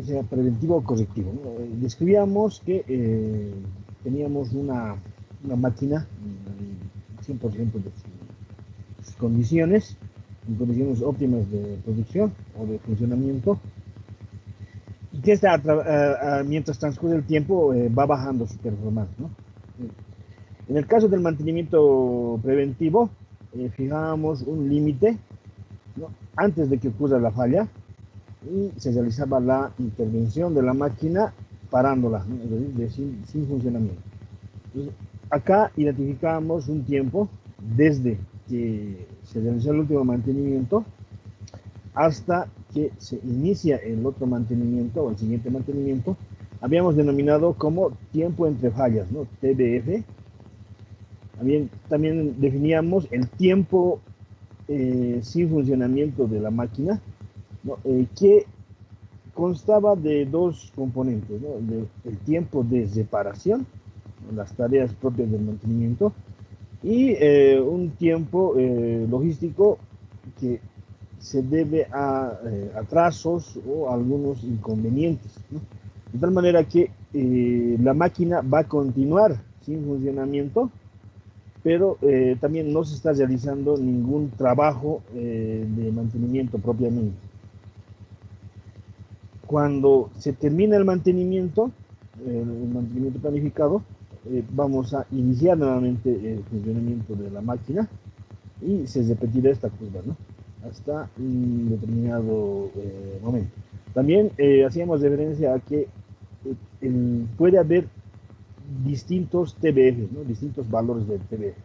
sea preventivo o correctivo, ¿no? Describíamos que teníamos una máquina en 100% de sus condiciones, en condiciones óptimas de producción o de funcionamiento, y que mientras transcurre el tiempo va bajando su performance, ¿no? En el caso del mantenimiento preventivo, fijábamos un límite, ¿no?, antes de que ocurra la falla, y se realizaba la intervención de la máquina parándola, ¿no?, es decir, sin funcionamiento. Entonces, acá identificamos un tiempo desde que se realizó el último mantenimiento hasta que se inicia el otro mantenimiento o el siguiente mantenimiento. Habíamos denominado como tiempo entre fallas, ¿no?, TBF. También definíamos el tiempo sin funcionamiento de la máquina, ¿no?, que constaba de dos componentes, ¿no?, el tiempo de reparación, ¿no?, las tareas propias del mantenimiento, y un tiempo logístico que se debe a atrasos o algunos inconvenientes, ¿no? De tal manera que la máquina va a continuar sin funcionamiento, pero también no se está realizando ningún trabajo de mantenimiento propiamente. Cuando se termina el mantenimiento planificado, vamos a iniciar nuevamente el funcionamiento de la máquina y se repetirá esta curva, ¿no?, hasta un determinado momento. También hacíamos referencia a que puede haber distintos TBF, ¿no?, distintos valores de TBF.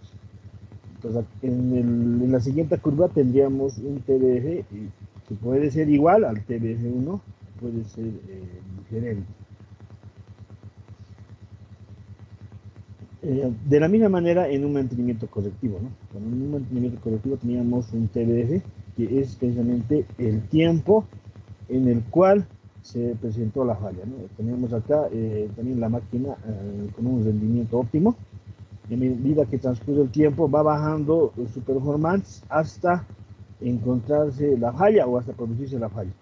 Entonces, en la siguiente curva tendríamos un TBF que puede ser igual al TBF1, puede ser diferente. De la misma manera en un mantenimiento correctivo, ¿no? Con un mantenimiento correctivo teníamos un TBF, que es precisamente el tiempo en el cual se presentó la falla, ¿no? Tenemos acá también la máquina con un rendimiento óptimo. A medida que transcurre el tiempo va bajando su performance hasta encontrarse la falla o hasta producirse la falla.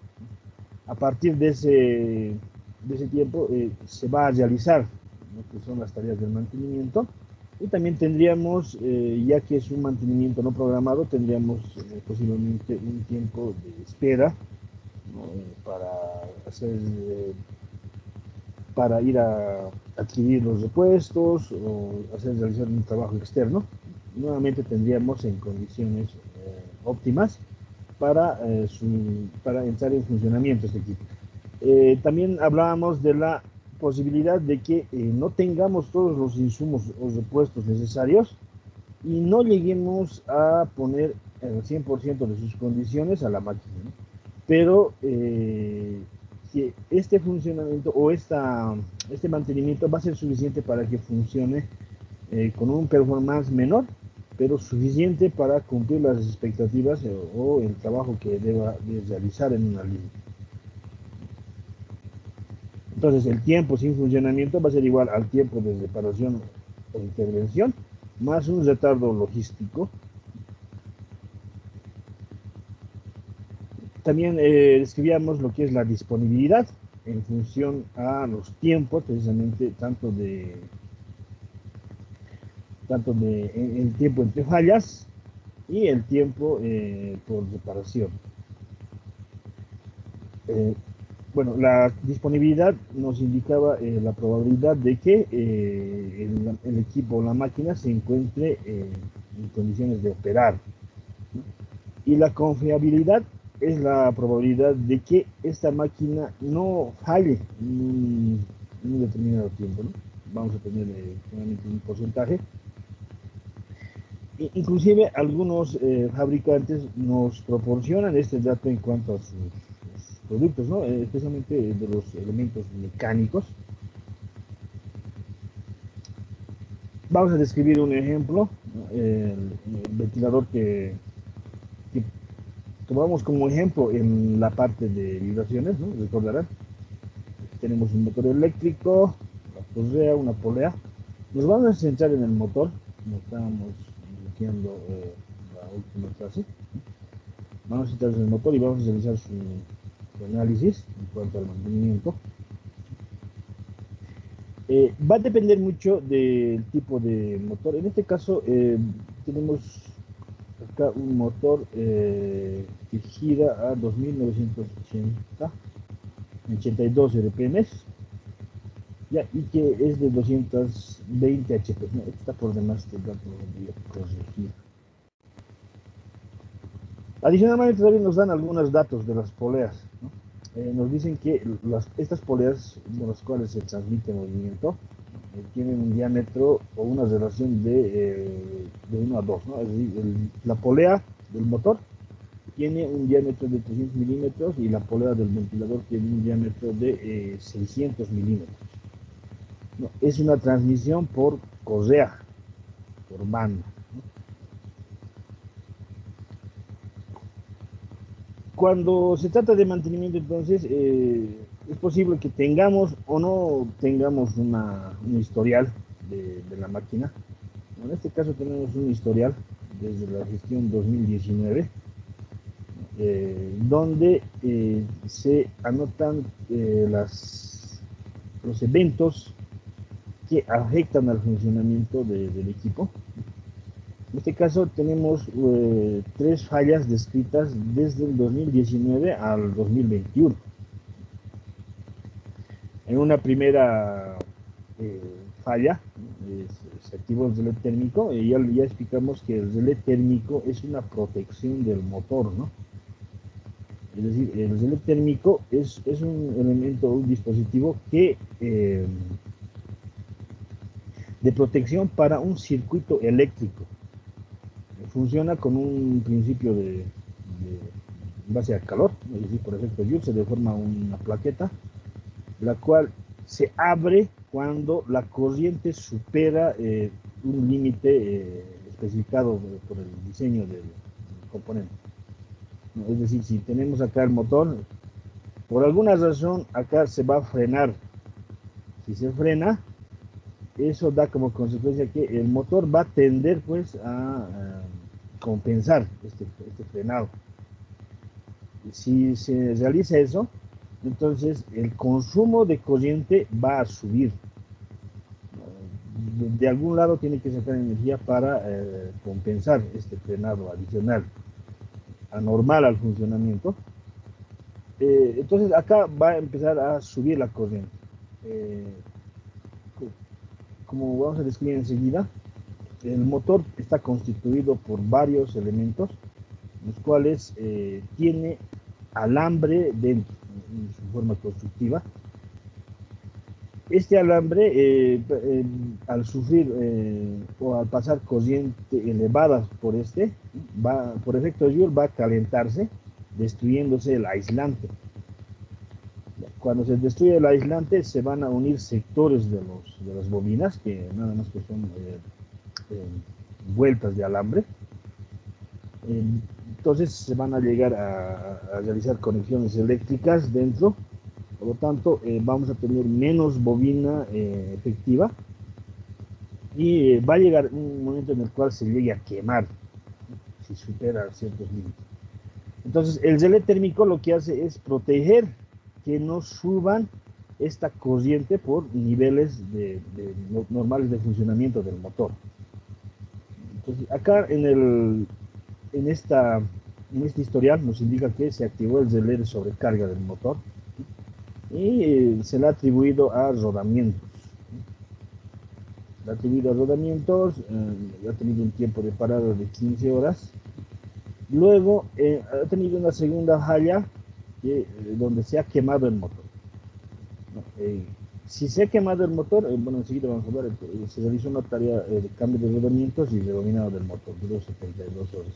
A partir de ese tiempo se va a realizar lo que son las tareas del mantenimiento, y también tendríamos, ya que es un mantenimiento no programado, tendríamos posiblemente un tiempo de espera, ¿no?, para ir a adquirir los repuestos o realizar un trabajo externo. Nuevamente tendríamos en condiciones óptimas para entrar en funcionamiento este equipo. También hablábamos de la posibilidad de que no tengamos todos los insumos o repuestos necesarios y no lleguemos a poner el 100% de sus condiciones a la máquina, ¿no? Pero que este funcionamiento o este mantenimiento va a ser suficiente para que funcione con un performance menor, pero suficiente para cumplir las expectativas o el trabajo que deba de realizar en una línea. Entonces, el tiempo sin funcionamiento va a ser igual al tiempo de reparación o intervención, más un retardo logístico. También describíamos lo que es la disponibilidad en función a los tiempos, precisamente tanto de el tiempo entre fallas y el tiempo por reparación. Bueno, la disponibilidad nos indicaba la probabilidad de que el equipo o la máquina se encuentre en condiciones de operar, ¿no? Y la confiabilidad es la probabilidad de que esta máquina no falle en un determinado tiempo, ¿no? Vamos a tener un porcentaje. Inclusive algunos fabricantes nos proporcionan este dato en cuanto a sus productos, ¿no? Especialmente de los elementos mecánicos. Vamos a describir un ejemplo, ¿no? El ventilador que tomamos como ejemplo en la parte de vibraciones, ¿no? Recordarán. Aquí tenemos un motor eléctrico, una correa, una polea. Nos vamos a centrar en el motor, como estábamos bloqueando la última clase. Vamos a centrarnos en el motor y vamos a realizar análisis en cuanto al mantenimiento. Va a depender mucho del tipo de motor. En este caso tenemos acá un motor que gira a 2980, 82 RPM, ya, y que es de 220 HP. No, está por demás, este dato lo voy a corregir. Adicionalmente también nos dan algunos datos de las poleas, ¿no? Nos dicen que estas poleas, de las cuales se transmite movimiento, tienen un diámetro o una relación de 1 a 2, ¿no? Es decir, la polea del motor tiene un diámetro de 300 milímetros y la polea del ventilador tiene un diámetro de 600 milímetros. ¿No? Es una transmisión por correa, por banda. Cuando se trata de mantenimiento, entonces, es posible que tengamos o no tengamos un historial de la máquina. En este caso tenemos un historial desde la gestión 2019, donde se anotan los eventos que afectan al funcionamiento del equipo. En este caso tenemos 3 fallas descritas desde el 2019 al 2021. En una primera falla se activó el relé térmico y ya explicamos que el relé térmico es una protección del motor, ¿no? Es decir, el relé térmico es un elemento, un dispositivo que de protección para un circuito eléctrico. Funciona con un principio de base a calor, es decir, por efecto Joule se deforma una plaqueta, la cual se abre cuando la corriente supera un límite especificado por el diseño del componente. Es decir, si tenemos acá el motor, por alguna razón acá se va a frenar. Si se frena, eso da como consecuencia que el motor va a tender pues a compensar este frenado. Si se realiza eso, entonces el consumo de corriente va a subir. De algún lado tiene que sacar energía para compensar este frenado adicional, anormal al funcionamiento. Entonces acá va a empezar a subir la corriente. Como vamos a describir enseguida, el motor está constituido por varios elementos, los cuales tiene alambre dentro, en su forma constructiva. Este alambre, al sufrir o al pasar corriente elevadas por por efecto Joule, va a calentarse, destruyéndose el aislante. Cuando se destruye el aislante, se van a unir sectores de las bobinas, que nada más que son vueltas de alambre. Entonces se van a llegar a realizar conexiones eléctricas dentro. Por lo tanto, vamos a tener menos bobina efectiva y va a llegar un momento en el cual se llegue a quemar si supera ciertos límites. Entonces, el relé térmico lo que hace es proteger que no suban esta corriente por niveles normales de funcionamiento del motor. Entonces, acá en este historial nos indica que se activó el relé de sobrecarga del motor y se le ha atribuido a rodamientos. Ha tenido un tiempo de parada de 15 horas. Luego ha tenido una segunda falla donde se ha quemado el motor. Si se ha quemado el motor, bueno, enseguida vamos a hablar, se realizó una tarea de cambio de rodamientos y rebobinado del motor, duró 72 horas.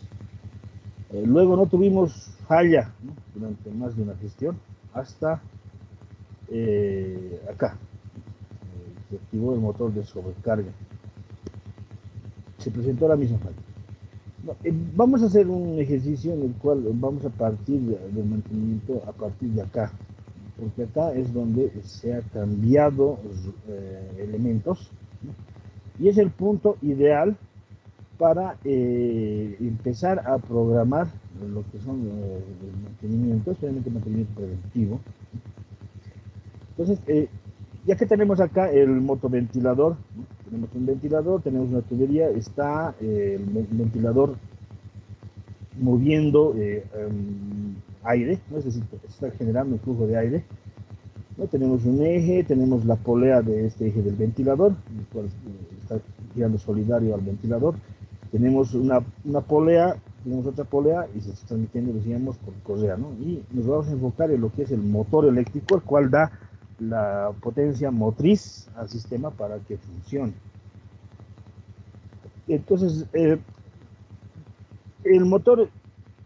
Luego no tuvimos falla, ¿no?, durante más de una gestión, hasta acá. Se activó el motor de sobrecarga. Se presentó la misma falla. No, vamos a hacer un ejercicio en el cual vamos a partir del mantenimiento a partir de acá, porque acá es donde se ha cambiado elementos, ¿no?, y es el punto ideal para empezar a programar lo que son el mantenimiento, especialmente mantenimiento preventivo. Entonces, ya que tenemos acá el motoventilador, ¿no? Tenemos un ventilador, tenemos una tubería, está el ventilador moviendo aire, ¿no? Es decir, está generando un flujo de aire, ¿no? Tenemos un eje, tenemos la polea de este eje del ventilador, el cual está girando solidario al ventilador. Tenemos una polea, tenemos otra polea y se está transmitiendo, decíamos, por correa, ¿no? Y nos vamos a enfocar en lo que es el motor eléctrico, el cual da la potencia motriz al sistema para que funcione. Entonces, el motor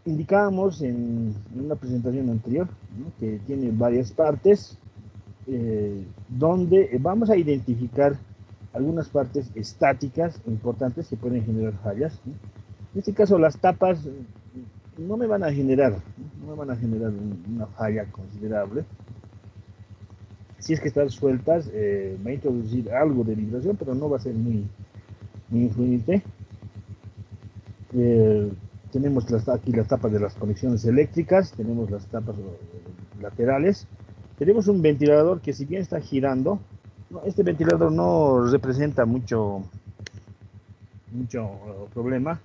indicábamos en una presentación anterior, ¿no? Que tiene varias partes, donde vamos a identificar algunas partes estáticas importantes que pueden generar fallas, ¿no? En este caso, las tapas no me van a generar una falla considerable. Si es que están sueltas, va a introducir algo de vibración, pero no va a ser muy influyente. Tenemos aquí las tapas de las conexiones eléctricas, tenemos las tapas laterales. Tenemos un ventilador que, si bien está girando, este ventilador no representa mucho problema,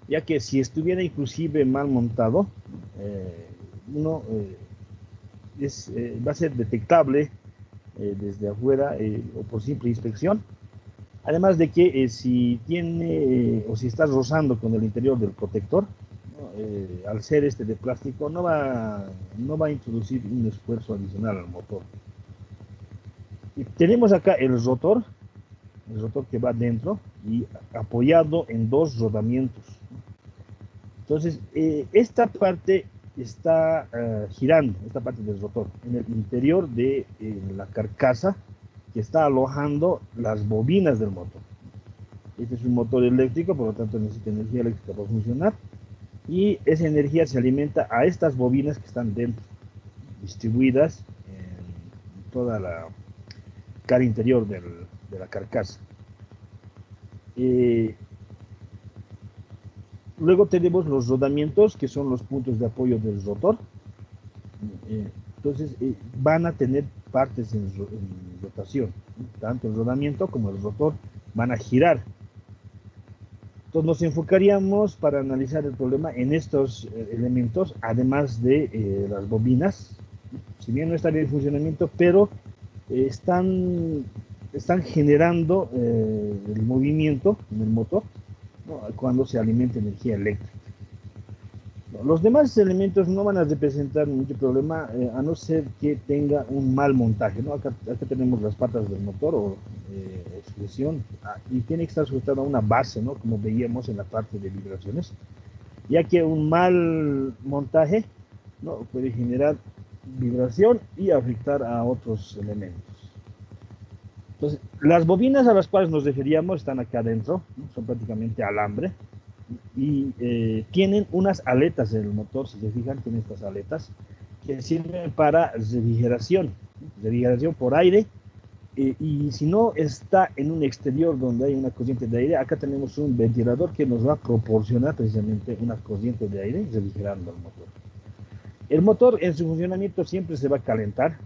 ya que si estuviera inclusive mal montado, va a ser detectable desde afuera o por simple inspección. Además de que si tiene o si está rozando con el interior del protector, ¿no? Al ser este de plástico, no va a introducir un esfuerzo adicional al motor. Y tenemos acá el rotor que va dentro y apoyado en dos rodamientos. Entonces, esta parte está girando, esta parte del rotor, en el interior de la carcasa que está alojando las bobinas del motor. Este es un motor eléctrico, por lo tanto necesita energía eléctrica para funcionar, y esa energía se alimenta a estas bobinas que están dentro, distribuidas en toda la cara interior de la carcasa. Luego tenemos los rodamientos, que son los puntos de apoyo del rotor. Entonces van a tener partes en rotación, tanto el rodamiento como el rotor van a girar. Entonces nos enfocaríamos para analizar el problema en estos elementos, además de las bobinas. Si bien no están en funcionamiento, pero están generando el movimiento en el motor, ¿no? Cuando se alimenta energía eléctrica. Los demás elementos no van a representar mucho problema, a no ser que tenga un mal montaje, ¿no? Acá tenemos las patas del motor o expresión, y tiene que estar sujetado a una base, ¿no? Como veíamos en la parte de vibraciones, ya que un mal montaje, ¿no? Puede generar vibración y afectar a otros elementos. Entonces, las bobinas a las cuales nos referíamos están acá adentro, ¿no? Son prácticamente alambre. Y tienen unas aletas en el motor, si se fijan, tienen estas aletas que sirven para refrigeración por aire, y si no está en un exterior donde hay una corriente de aire, acá tenemos un ventilador que nos va a proporcionar precisamente una corriente de aire refrigerando el motor. El motor en su funcionamiento siempre se va a calentar,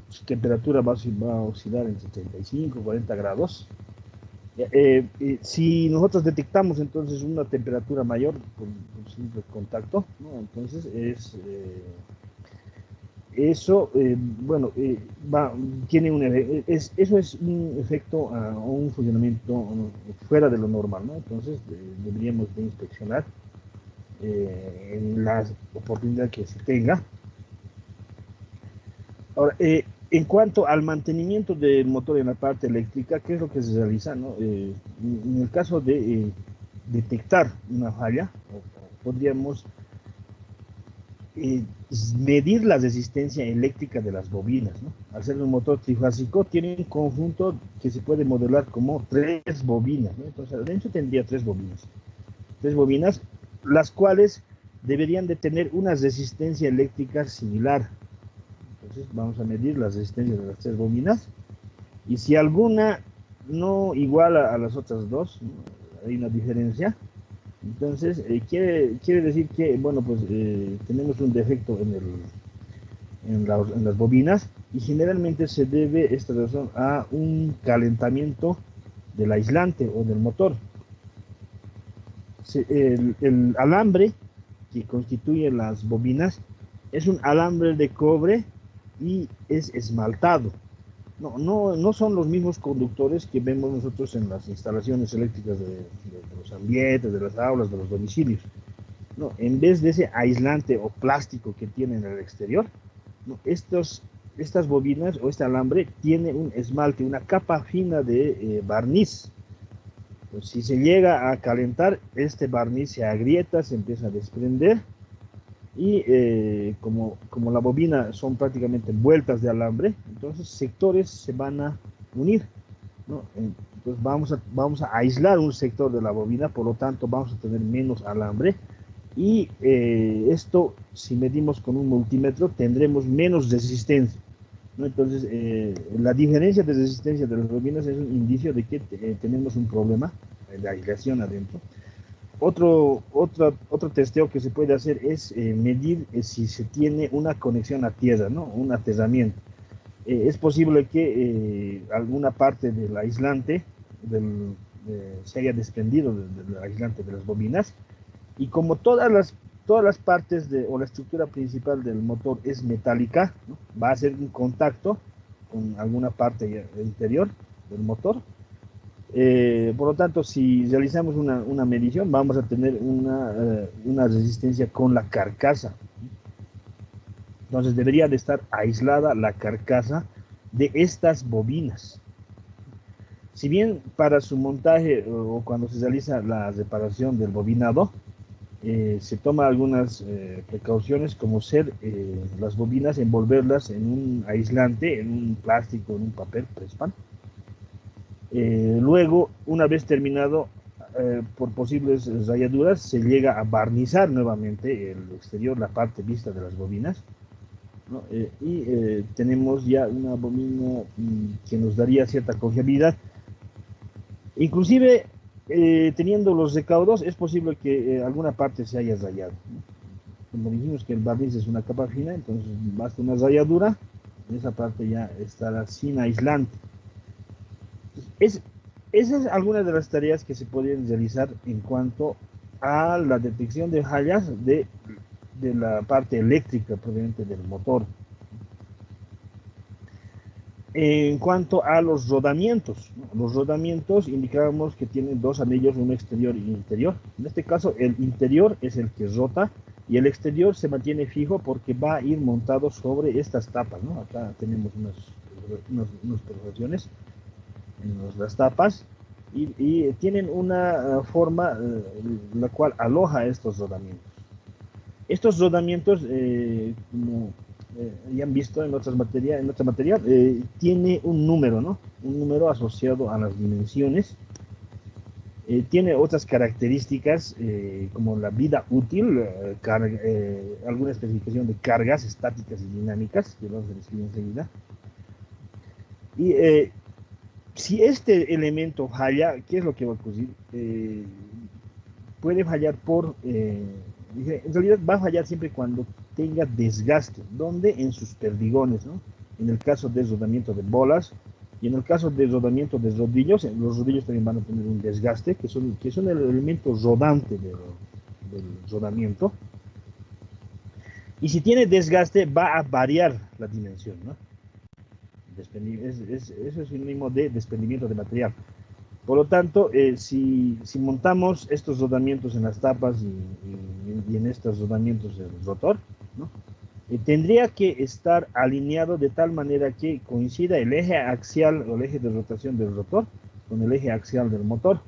su temperatura va a oscilar entre 35 y 40 grados. Si nosotros detectamos entonces una temperatura mayor por simple contacto, ¿no? Entonces eso es un efecto o un funcionamiento fuera de lo normal, ¿no? Entonces deberíamos de inspeccionar en la oportunidad que se tenga. Ahora, en cuanto al mantenimiento del motor en la parte eléctrica, ¿qué es lo que se realiza, ¿no? En el caso de detectar una falla, podríamos medir la resistencia eléctrica de las bobinas, ¿no? Al ser un motor trifásico, tiene un conjunto que se puede modelar como 3 bobinas, ¿no? Entonces, adentro tendría 3 bobinas, las cuales deberían de tener una resistencia eléctrica similar. Entonces vamos a medir las resistencias de las 3 bobinas, y si alguna no iguala a las otras 2, hay una diferencia. Entonces, quiere decir que, bueno, pues tenemos un defecto en las bobinas, y generalmente se debe esta razón a un calentamiento del aislante o del motor. El alambre que constituye las bobinas es un alambre de cobre y es esmaltado. No son los mismos conductores que vemos nosotros en las instalaciones eléctricas de los ambientes, de las aulas, de los domicilios. No, en vez de ese aislante o plástico que tienen en el exterior, no, estas bobinas o este alambre tiene un esmalte, una capa fina de barniz. Pues si se llega a calentar, este barniz se agrieta, se empieza a desprender, y como la bobina son prácticamente vueltas de alambre, entonces sectores se van a unir, ¿no? Entonces vamos a aislar un sector de la bobina, por lo tanto vamos a tener menos alambre, y esto, si medimos con un multímetro, tendremos menos resistencia, ¿no? Entonces, la diferencia de resistencia de las bobinas es un indicio de que tenemos un problema de aislación adentro. Otro testeo que se puede hacer es medir si se tiene una conexión a tierra, ¿no? Un aterramiento. Es posible que alguna parte del aislante se haya desprendido del aislante de las bobinas, y como todas las partes o la estructura principal del motor es metálica, ¿no? Va a hacer un contacto con alguna parte interior del motor. Por lo tanto, si realizamos una medición, vamos a tener una resistencia con la carcasa. Entonces debería de estar aislada la carcasa de estas bobinas. Si bien para su montaje o cuando se realiza la reparación del bobinado, se toma algunas precauciones, como ser las bobinas, envolverlas en un aislante, en un plástico, en un papel Prespan. Luego, una vez terminado, por posibles rayaduras, se llega a barnizar nuevamente el exterior, la parte vista de las bobinas, ¿no? Tenemos ya una bobina que nos daría cierta confiabilidad. Inclusive, teniendo los recaudos, es posible que alguna parte se haya rayado, ¿no? Como dijimos que el barniz es una capa fina, entonces basta una rayadura, esa parte ya estará sin aislante. Esas son algunas de las tareas que se pueden realizar en cuanto a la detección de fallas de la parte eléctrica proveniente del motor. En cuanto a los rodamientos, ¿no? Los rodamientos indicábamos que tienen dos anillos, uno exterior y interior. En este caso, el interior es el que rota y el exterior se mantiene fijo porque va a ir montado sobre estas tapas, ¿no? Acá tenemos unas perforaciones en las tapas, y tienen una forma la cual aloja estos rodamientos. Estos rodamientos, como ya han visto en otra materia, tiene un número, ¿no? Un número asociado a las dimensiones. Tiene otras características, como la vida útil, alguna especificación de cargas estáticas y dinámicas, que vamos a describir enseguida. Y si este elemento falla, ¿qué es lo que va a ocurrir? Puede fallar en realidad va a fallar siempre cuando tenga desgaste, donde en sus perdigones, ¿no? En el caso de rodamiento de bolas, y en el caso de rodamiento de rodillos, los rodillos también van a tener un desgaste, que son el elemento rodante del rodamiento. Y si tiene desgaste, va a variar la dimensión, ¿no? Eso es sinónimo de desprendimiento de material. Por lo tanto, si montamos estos rodamientos en las tapas y en estos rodamientos del rotor, ¿no? Tendría que estar alineado de tal manera que coincida el eje axial o el eje de rotación del rotor con el eje axial del motor,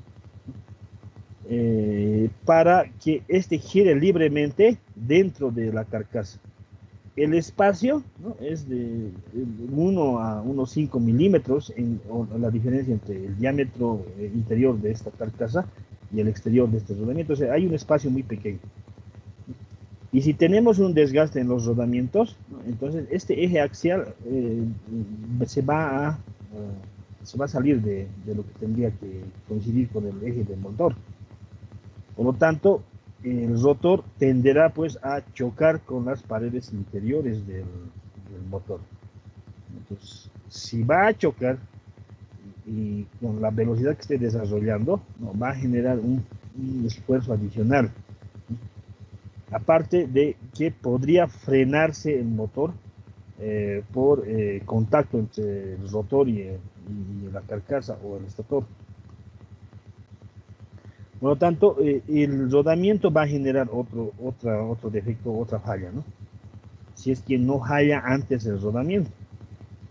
para que este gire libremente dentro de la carcasa. El espacio, ¿no? Es de 1 a unos 5 milímetros, la diferencia entre el diámetro interior de esta carcasa y el exterior de este rodamiento. O sea, hay un espacio muy pequeño. Y si tenemos un desgaste en los rodamientos, ¿no? Entonces este eje axial se va a se va a salir de lo que tendría que coincidir con el eje del motor. Por lo tanto, el rotor tenderá pues a chocar con las paredes interiores del motor. Entonces, si va a chocar y con la velocidad que esté desarrollando, ¿no?, va a generar un esfuerzo adicional. Aparte de que podría frenarse el motor por contacto entre el rotor y la carcasa o el estator. Por lo tanto, el rodamiento va a generar otro defecto, otra falla, ¿no? Si es que no falla antes el rodamiento.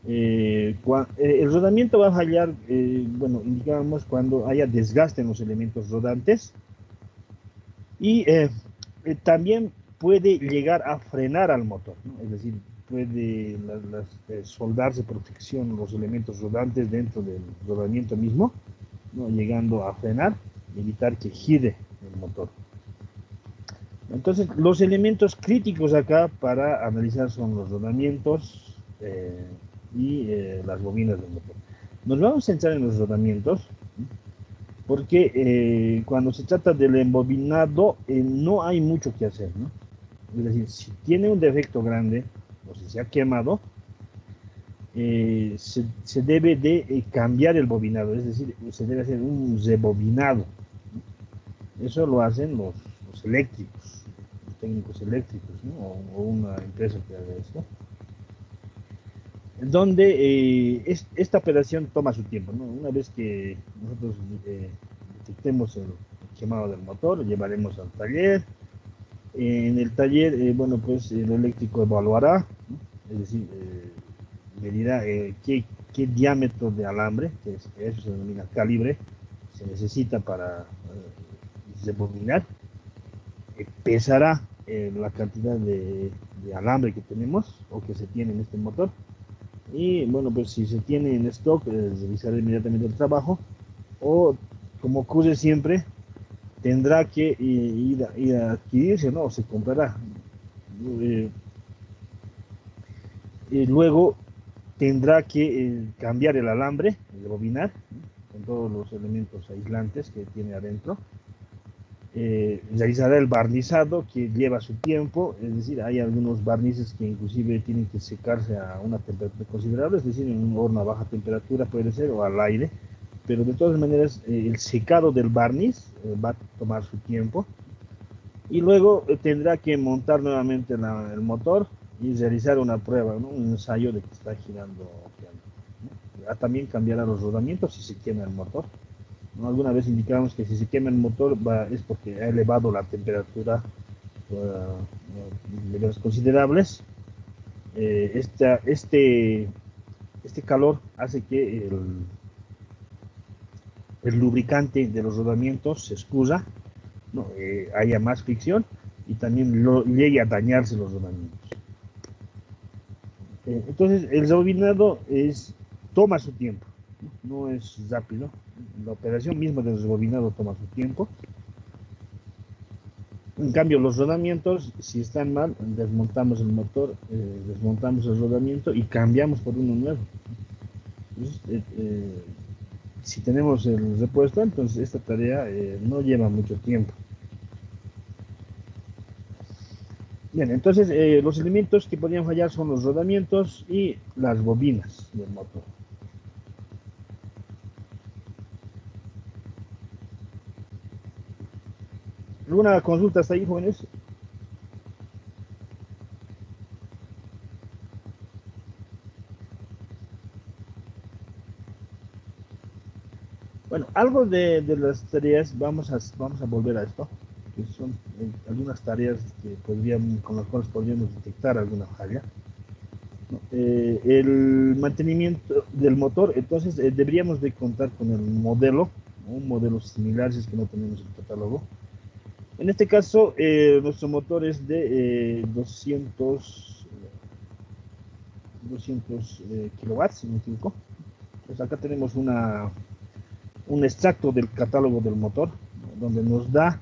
El rodamiento va a fallar, bueno, indicábamos cuando haya desgaste en los elementos rodantes y también puede llegar a frenar al motor, ¿no? Es decir, puede soldarse por fricción los elementos rodantes dentro del rodamiento mismo, ¿no?, llegando a frenar y evitar que gire el motor. Entonces, los elementos críticos acá para analizar son los rodamientos y las bobinas del motor. Nos vamos a centrar en los rodamientos porque cuando se trata del embobinado no hay mucho que hacer, ¿no? Es decir, si tiene un defecto grande o si se ha quemado, se debe de cambiar el bobinado, es decir, se debe hacer un rebobinado. Eso lo hacen los eléctricos, los técnicos eléctricos, ¿no?, o una empresa que haga esto, donde esta operación toma su tiempo, ¿no? Una vez que nosotros detectemos el quemado del motor, lo llevaremos al taller. En el taller, bueno, pues el eléctrico evaluará, ¿no?, es decir, medirá qué diámetro de alambre, que eso se denomina calibre, se necesita para rebobinar. Pesará la cantidad de alambre que tenemos o que se tiene en este motor. Y bueno, pues si se tiene en stock, revisará inmediatamente el trabajo, o como ocurre siempre, tendrá que ir a adquirirse, ¿no?, o se comprará. Luego tendrá que cambiar el alambre, rebobinar, ¿no?, con todos los elementos aislantes que tiene adentro. Realizará el barnizado, que lleva su tiempo, es decir, hay algunos barnices que inclusive tienen que secarse a una temperatura considerable, es decir, en un horno a baja temperatura puede ser, o al aire, pero de todas maneras el secado del barniz va a tomar su tiempo, y luego tendrá que montar nuevamente el motor y realizar una prueba, ¿no?, un ensayo de que está girando, ¿no? También cambiará los rodamientos si se quema el motor, ¿no? Alguna vez indicamos que si se quema el motor es porque ha elevado la temperatura niveles considerables. Este calor hace que el lubricante de los rodamientos se escurra, ¿no?, haya más fricción y también llegue a dañarse los rodamientos. Entonces, el rebobinado toma su tiempo, no es rápido. La operación misma del rebobinado toma su tiempo. En cambio, los rodamientos, si están mal, desmontamos el motor, desmontamos el rodamiento y cambiamos por uno nuevo. Entonces, si tenemos el repuesto, entonces esta tarea no lleva mucho tiempo. Bien, entonces los elementos que podrían fallar son los rodamientos y las bobinas del motor. ¿Alguna consulta hasta ahí, jóvenes? Bueno, algo de las tareas, vamos a volver a esto, que son algunas tareas con las cuales podríamos detectar alguna falla. El mantenimiento del motor, entonces deberíamos de contar con el modelo, un modelo similar si es que no tenemos el catálogo. En este caso, nuestro motor es de 200 kilowatts, si no me equivoco. Pues acá tenemos un extracto del catálogo del motor, donde nos da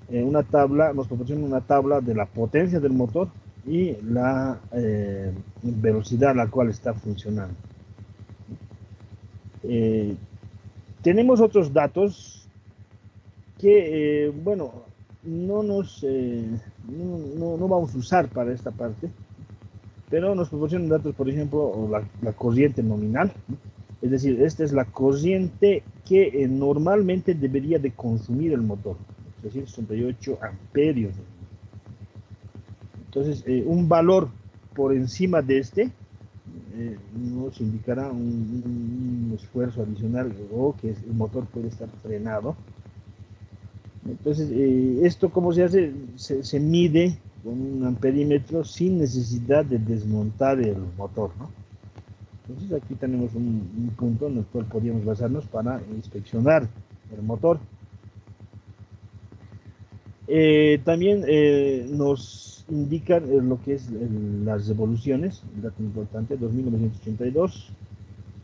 una tabla, nos proporciona una tabla de la potencia del motor y la velocidad a la cual está funcionando. Eh, tenemos otros datos que, bueno, no vamos a usar para esta parte, pero nos proporcionan datos, por ejemplo, la corriente nominal, ¿no? Es decir, esta es la corriente que normalmente debería de consumir el motor, 368 amperios. Entonces, un valor por encima de este nos indicará un esfuerzo adicional o que el motor puede estar frenado. Entonces, ¿esto cómo se hace? Se mide con un amperímetro sin necesidad de desmontar el motor, ¿no? Entonces, aquí tenemos un punto en el cual podríamos basarnos para inspeccionar el motor. También nos indican lo que es las revoluciones, el dato importante, 2.982.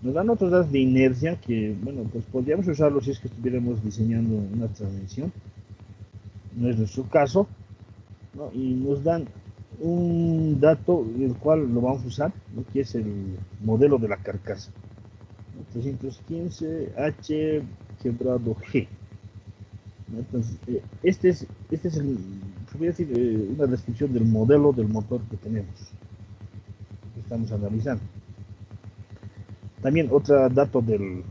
Nos dan otros datos de inercia que, bueno, pues podríamos usarlos si es que estuviéramos diseñando una transmisión. No es nuestro caso, ¿no? Y nos dan un dato el cual lo vamos a usar, ¿no? Que es el modelo de la carcasa, 315H quebrado G. Entonces, este es voy a decir, una descripción del modelo del motor que tenemos, que estamos analizando. También otro dato del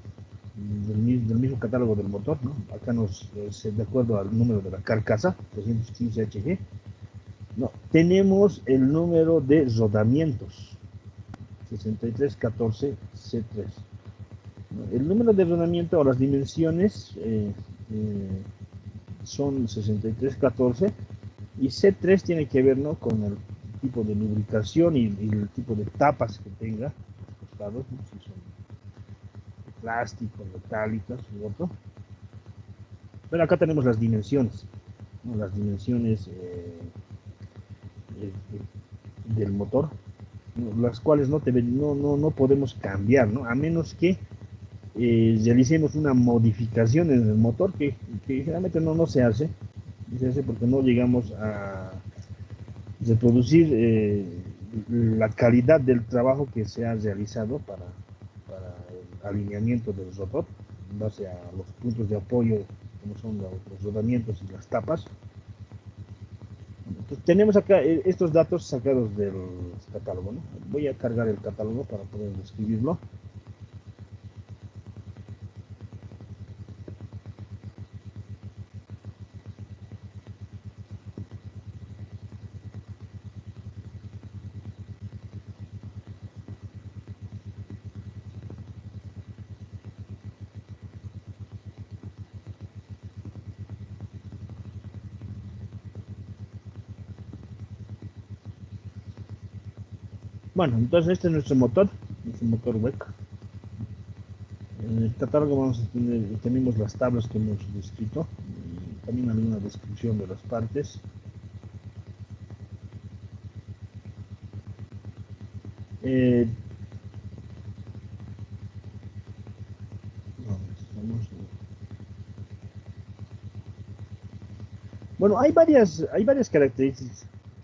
mismo catálogo del motor, ¿no? Acá de acuerdo al número de la carcasa, 315HG, no, tenemos el número de rodamientos, 6314C3. El número de rodamiento o las dimensiones son 6314 y C3 tiene que ver, ¿no?, con el tipo de lubricación y el tipo de tapas que tenga a los costados, ¿no? Si son de plástico, metálicas u otro. Pero acá tenemos las dimensiones, ¿no? Las dimensiones del motor, ¿no? Las cuales no podemos cambiar, ¿no? A menos que realicemos una modificación en el motor que generalmente no se hace porque no llegamos a reproducir la calidad del trabajo que se ha realizado para el alineamiento del rotor en base a los puntos de apoyo como son los rodamientos y las tapas. Entonces, tenemos acá estos datos sacados del catálogo, ¿no? Voy a cargar el catálogo para poder describirlo. Bueno, entonces este es nuestro motor WEC. En el catálogo tenemos las tablas que hemos descrito, y también alguna descripción de las partes. Bueno, hay varias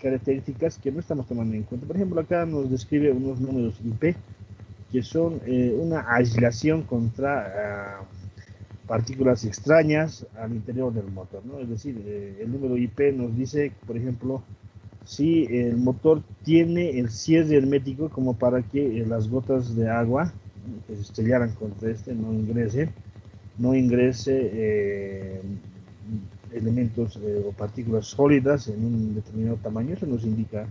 características que no estamos tomando en cuenta. Por ejemplo, acá nos describe unos números IP que son una aislación contra partículas extrañas al interior del motor, ¿no? Es decir, el número IP nos dice, por ejemplo, si el motor tiene el cierre hermético como para que las gotas de agua que se estrellaran contra este no ingrese elementos o partículas sólidas en un determinado tamaño. Eso nos indica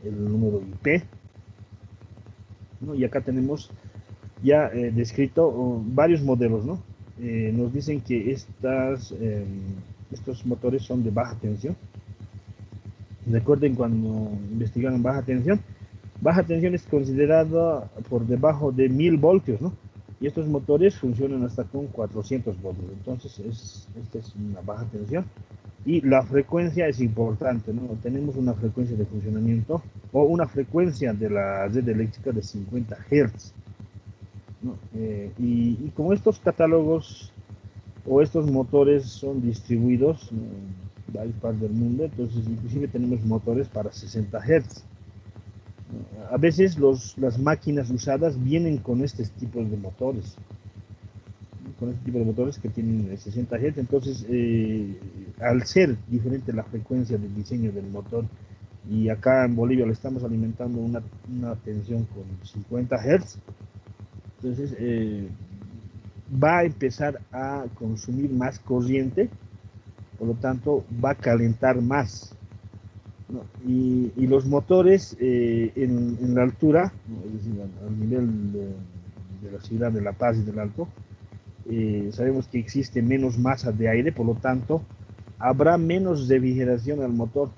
el número IP, ¿no? Y acá tenemos ya descrito varios modelos, ¿no? Nos dicen que estos motores son de baja tensión. Recuerden cuando investigaron baja tensión es considerada por debajo de 1000 voltios, ¿no? Y estos motores funcionan hasta con 400 voltios. Entonces, esta es una baja tensión. Y la frecuencia es importante, ¿no? Tenemos una frecuencia de funcionamiento o una frecuencia de la red eléctrica de 50 Hz, ¿no? Y como estos catálogos o estos motores son distribuidos en varias partes del mundo, entonces inclusive tenemos motores para 60 Hz. A veces las máquinas usadas vienen con estos tipos de motores. con este tipo de motores que tienen 60 Hz. Entonces, al ser diferente la frecuencia del diseño del motor, y acá en Bolivia le estamos alimentando una tensión con 50 Hz, entonces va a empezar a consumir más corriente, por lo tanto va a calentar más, ¿no? Y los motores en la altura, ¿no? Es decir, al nivel de la ciudad de La Paz y del Alto, sabemos que existe menos masa de aire, por lo tanto habrá menos refrigeración al motor,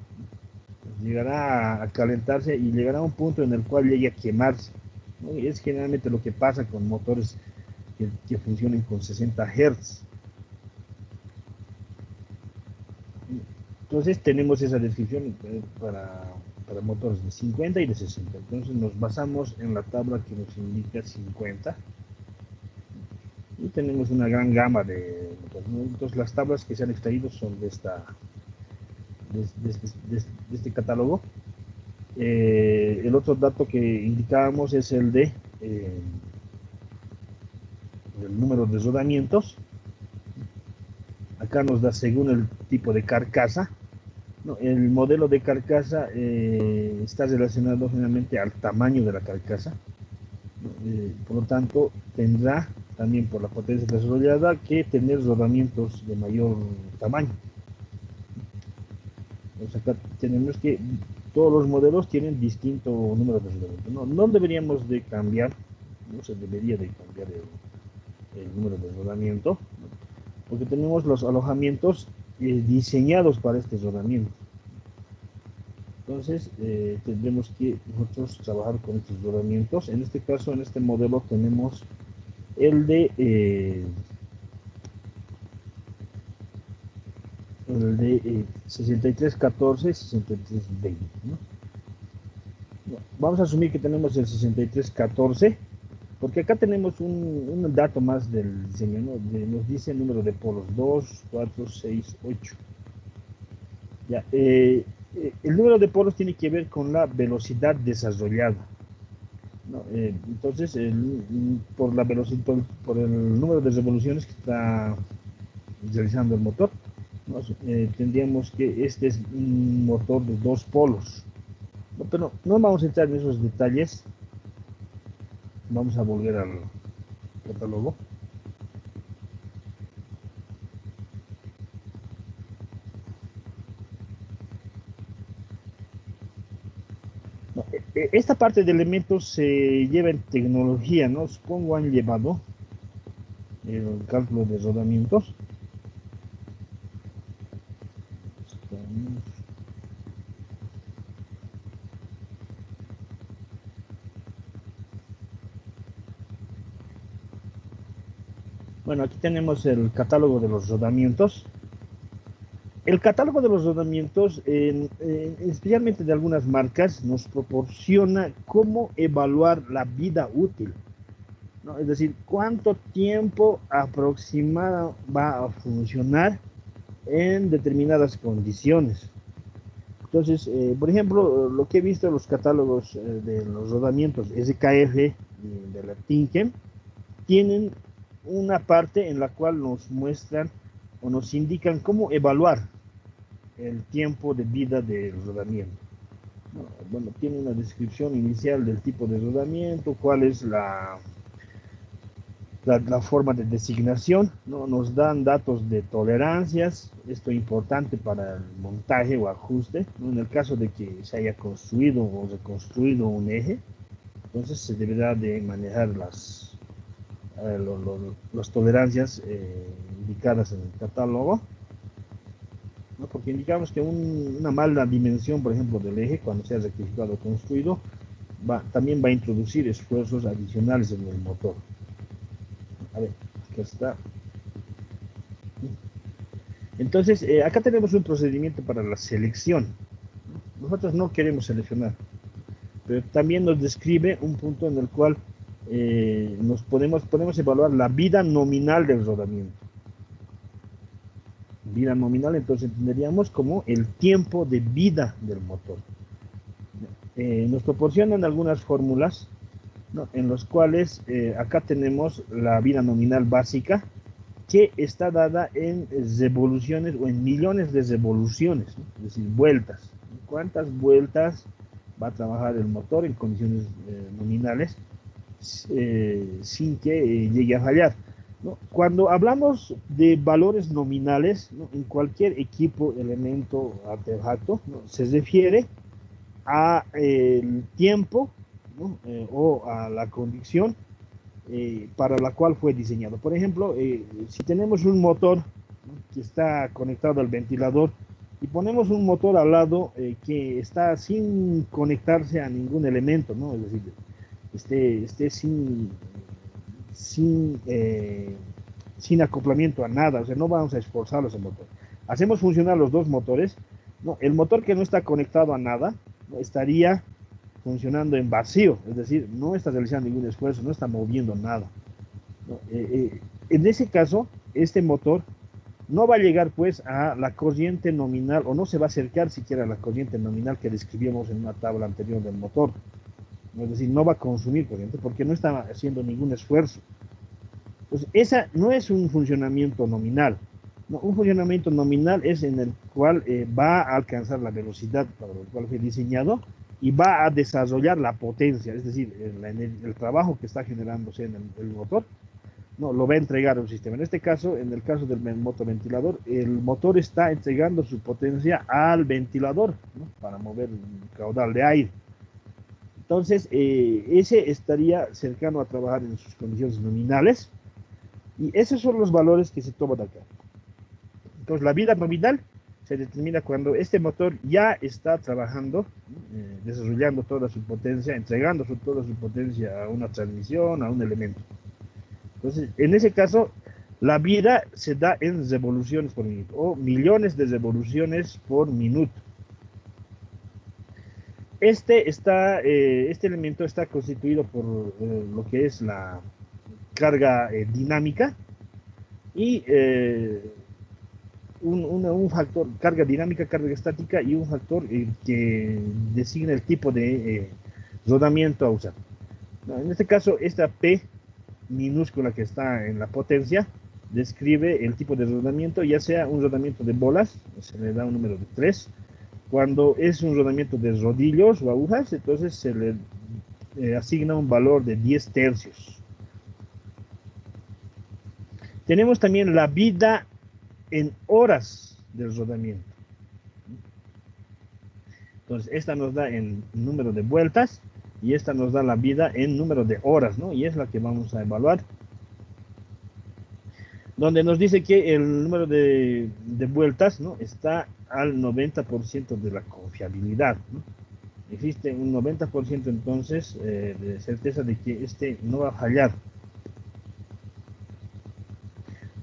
llegará a calentarse y llegará a un punto en el cual llegue a quemarse, ¿no? Y es generalmente lo que pasa con motores que funcionen con 60 Hz. Entonces tenemos esa descripción para motores de 50 y de 60. Entonces nos basamos en la tabla que nos indica 50. Y tenemos una gran gama de motores, ¿no? Entonces las tablas que se han extraído son de este catálogo. El otro dato que indicábamos es el de el número de rodamientos. Acá nos da según el tipo de carcasa. No, el modelo de carcasa está relacionado generalmente al tamaño de la carcasa. Por lo tanto, tendrá también por la potencia desarrollada que tener rodamientos de mayor tamaño. Entonces acá tenemos que todos los modelos tienen distinto número de rodamientos. No deberíamos de cambiar, no se debería de cambiar el número de rodamiento, porque tenemos los alojamientos diseñados para este rodamiento. Entonces tendremos que nosotros trabajar con estos rodamientos. En este caso, en este modelo tenemos el de 6314, 6320, ¿no? Vamos a asumir que tenemos el 6314, porque acá tenemos un dato más del diseño, ¿no? Nos dice el número de polos, 2, 4, 6, 8. Ya, el número de polos tiene que ver con la velocidad desarrollada, ¿no? Entonces, por la velocidad, por el número de revoluciones que está realizando el motor, ¿no? Tendríamos que este es un motor de 2 polos, ¿no? Pero no vamos a entrar en esos detalles. Vamos a volver al catálogo. No, esta parte de elementos se lleva en tecnología, ¿no? Supongo han llevado el cálculo de rodamientos. Bueno, aquí tenemos el catálogo de los rodamientos. El catálogo de los rodamientos, especialmente de algunas marcas, nos proporciona cómo evaluar la vida útil, ¿no? Es decir, cuánto tiempo aproximado va a funcionar en determinadas condiciones. Entonces, por ejemplo, lo que he visto en los catálogos de los rodamientos SKF de la Timken, tienen una parte en la cual nos muestran o nos indican cómo evaluar el tiempo de vida del rodamiento. Bueno, tiene una descripción inicial del tipo de rodamiento, cuál es la forma de designación, ¿no? Nos dan datos de tolerancias, esto es importante para el montaje o ajuste, ¿no? En el caso de que se haya construido o reconstruido un eje, entonces se deberá de manejar las tolerancias indicadas en el catálogo, ¿no? Porque indicamos que una mala dimensión, por ejemplo, del eje, cuando sea rectificado o construido, también va a introducir esfuerzos adicionales en el motor. A ver, aquí está. Entonces, acá tenemos un procedimiento para la selección. Nosotros no queremos seleccionar, pero también nos describe un punto en el cual podemos evaluar la vida nominal del rodamiento. Vida nominal, entonces entenderíamos como el tiempo de vida del motor. Nos proporcionan algunas fórmulas, ¿no? En los cuales acá tenemos la vida nominal básica, que está dada en revoluciones o en millones de revoluciones, ¿no? Es decir, vueltas. ¿Cuántas vueltas va a trabajar el motor en condiciones nominales sin que llegue a fallar? ¿No? Cuando hablamos de valores nominales, ¿no? En cualquier equipo, elemento, artefacto, ¿no? Se refiere a el tiempo, ¿no? O a la condición para la cual fue diseñado. Por ejemplo, si tenemos un motor, ¿no? Que está conectado al ventilador y ponemos un motor al lado que está sin conectarse a ningún elemento, ¿no? Es decir, esté sin, sin acoplamiento a nada, o sea, no vamos a esforzarlo ese motor. Hacemos funcionar los dos motores, ¿no? El motor que no está conectado a nada, ¿no? Estaría funcionando en vacío, es decir, no está realizando ningún esfuerzo, no está moviendo nada, ¿no? En ese caso, este motor no va a llegar pues a la corriente nominal, o no se va a acercar siquiera a la corriente nominal que describíamos en una tabla anterior del motor, ¿no? Es decir, no va a consumir corriente porque no está haciendo ningún esfuerzo. Pues esa no es un funcionamiento nominal, ¿no? Un funcionamiento nominal es en el cual va a alcanzar la velocidad para la cual fue diseñado y va a desarrollar la potencia, es decir, el trabajo que está generándose en el motor, no, lo va a entregar a un sistema. En este caso, en el caso del motoventilador, el motor está entregando su potencia al ventilador, ¿no? Para mover un caudal de aire. Entonces, ese estaría cercano a trabajar en sus condiciones nominales, y esos son los valores que se toman acá. Entonces, la vida nominal se determina cuando este motor ya está trabajando, desarrollando toda su potencia, entregando toda su potencia a una transmisión, a un elemento. Entonces, en ese caso, la vida se da en revoluciones por minuto, o millones de revoluciones por minuto. Este elemento está constituido por lo que es la carga dinámica y un factor, carga dinámica, carga estática, y un factor que designa el tipo de rodamiento a usar. No, en este caso, esta P minúscula que está en la potencia describe el tipo de rodamiento, ya sea un rodamiento de bolas, se le da un número de 3. Cuando es un rodamiento de rodillos o agujas, entonces se le asigna un valor de 10 tercios. Tenemos también la vida en horas del rodamiento. Entonces, esta nos da en número de vueltas y esta nos da la vida en número de horas, ¿no? Y es la que vamos a evaluar. Donde nos dice que el número de vueltas, ¿no? Está al 90% de la confiabilidad, ¿no? Existe un 90% entonces de certeza de que este no va a fallar.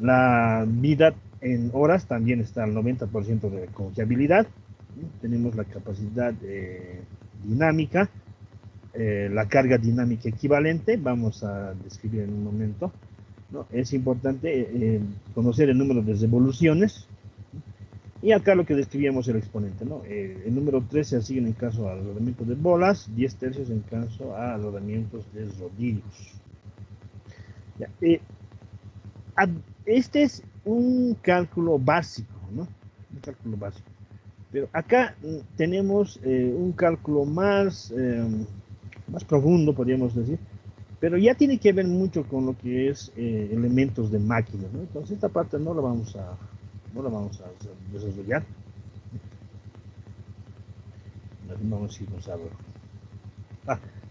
La vida en horas también está al 90% de confiabilidad, ¿no? Tenemos la capacidad dinámica, la carga dinámica equivalente, vamos a describir en un momento, ¿no? Es importante conocer el número de revoluciones, y acá lo que describíamos el exponente, ¿no? El número 3 se asigna en caso a rodamientos de bolas, 10 tercios en caso a rodamientos de rodillos. Ya, este es un cálculo básico, ¿no? Un cálculo básico. Pero acá tenemos un cálculo más profundo, podríamos decir, pero ya tiene que ver mucho con lo que es elementos de máquina, ¿no? Entonces esta parte no la vamos a desarrollar. Vamos a irnos a ver.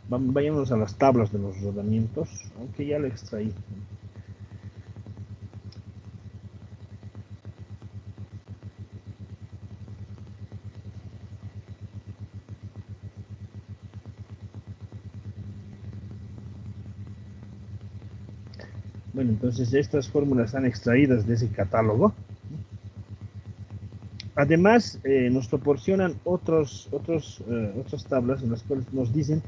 Vayamos a las tablas de los rodamientos, aunque ya lo extraí. Bueno, entonces estas fórmulas están extraídas de ese catálogo. Además, nos proporcionan otras tablas en las cuales nos dicen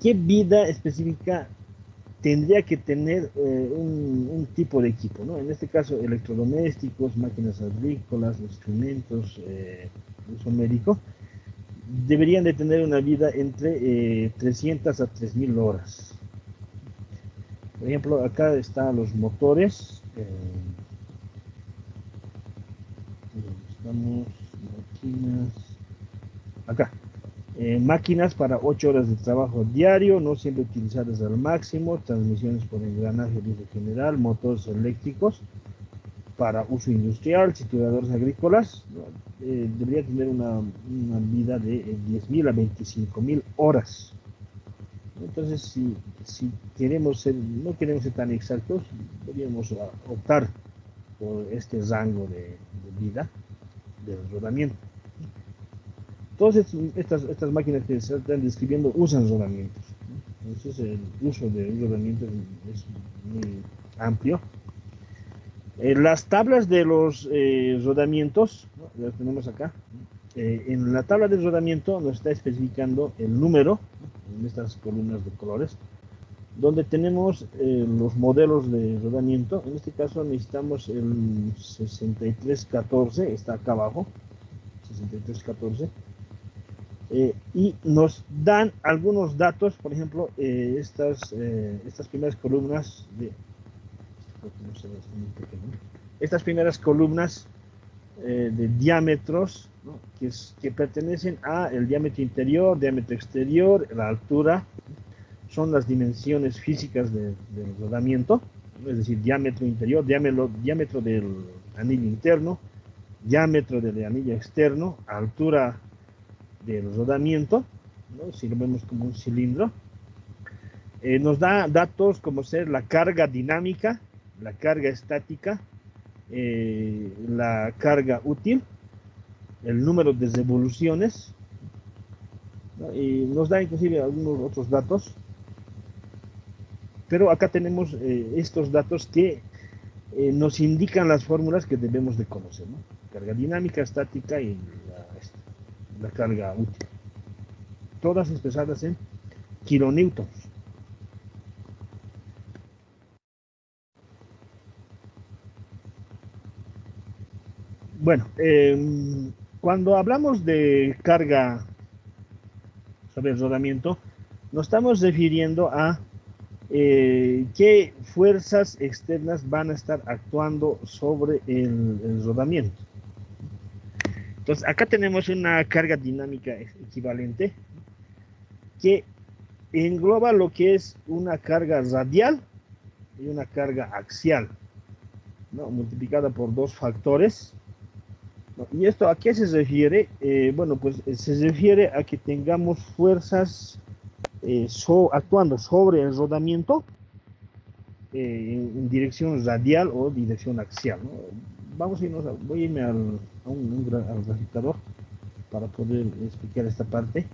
qué vida específica tendría que tener un tipo de equipo, ¿no? En este caso, electrodomésticos, máquinas agrícolas, instrumentos de uso médico, deberían de tener una vida entre 300 a 3000 horas. Por ejemplo, acá están los motores. Estamos máquinas. Acá. Máquinas para 8 horas de trabajo diario, no siempre utilizadas al máximo, transmisiones por engranaje de uso general, motores eléctricos para uso industrial, trituradores agrícolas, ¿no? Debería tener una vida de 10.000 a 25.000 horas. Entonces, si queremos ser, no queremos ser tan exactos, deberíamos optar por este rango de vida del rodamiento. Todas estas máquinas que se están describiendo usan rodamientos. Entonces, el uso de un rodamiento es muy amplio. Las tablas de los rodamientos, ¿no? Las tenemos acá. En la tabla de rodamiento nos está especificando el número, ¿no? En estas columnas de colores, donde tenemos los modelos de rodamiento. En este caso necesitamos el 6314, está acá abajo, 6314. Y nos dan algunos datos, por ejemplo, estas primeras columnas estas primeras columnas de diámetros, ¿no? que pertenecen a el diámetro interior, diámetro exterior, la altura, son las dimensiones físicas del rodamiento, ¿no? Es decir, diámetro interior, diámetro del anillo interno, diámetro del anillo externo, altura del rodamiento, ¿no? Si lo vemos como un cilindro. Nos da datos como ser la carga dinámica, la carga estática, la carga útil, el número de revoluciones, ¿no? Y nos da inclusive algunos otros datos, pero acá tenemos estos datos que nos indican las fórmulas que debemos de conocer, ¿no? Carga dinámica, estática y la carga útil, todas expresadas en kilonewtons. Bueno, cuando hablamos de carga sobre el rodamiento, nos estamos refiriendo a qué fuerzas externas van a estar actuando sobre el rodamiento. Entonces, acá tenemos una carga dinámica equivalente que engloba lo que es una carga radial y una carga axial, ¿no? Multiplicada por dos factores. ¿Y esto a qué se refiere? Bueno, pues se refiere a que tengamos fuerzas actuando sobre el rodamiento en dirección radial o dirección axial, ¿no? Voy a irme al graficador para poder explicar esta parte.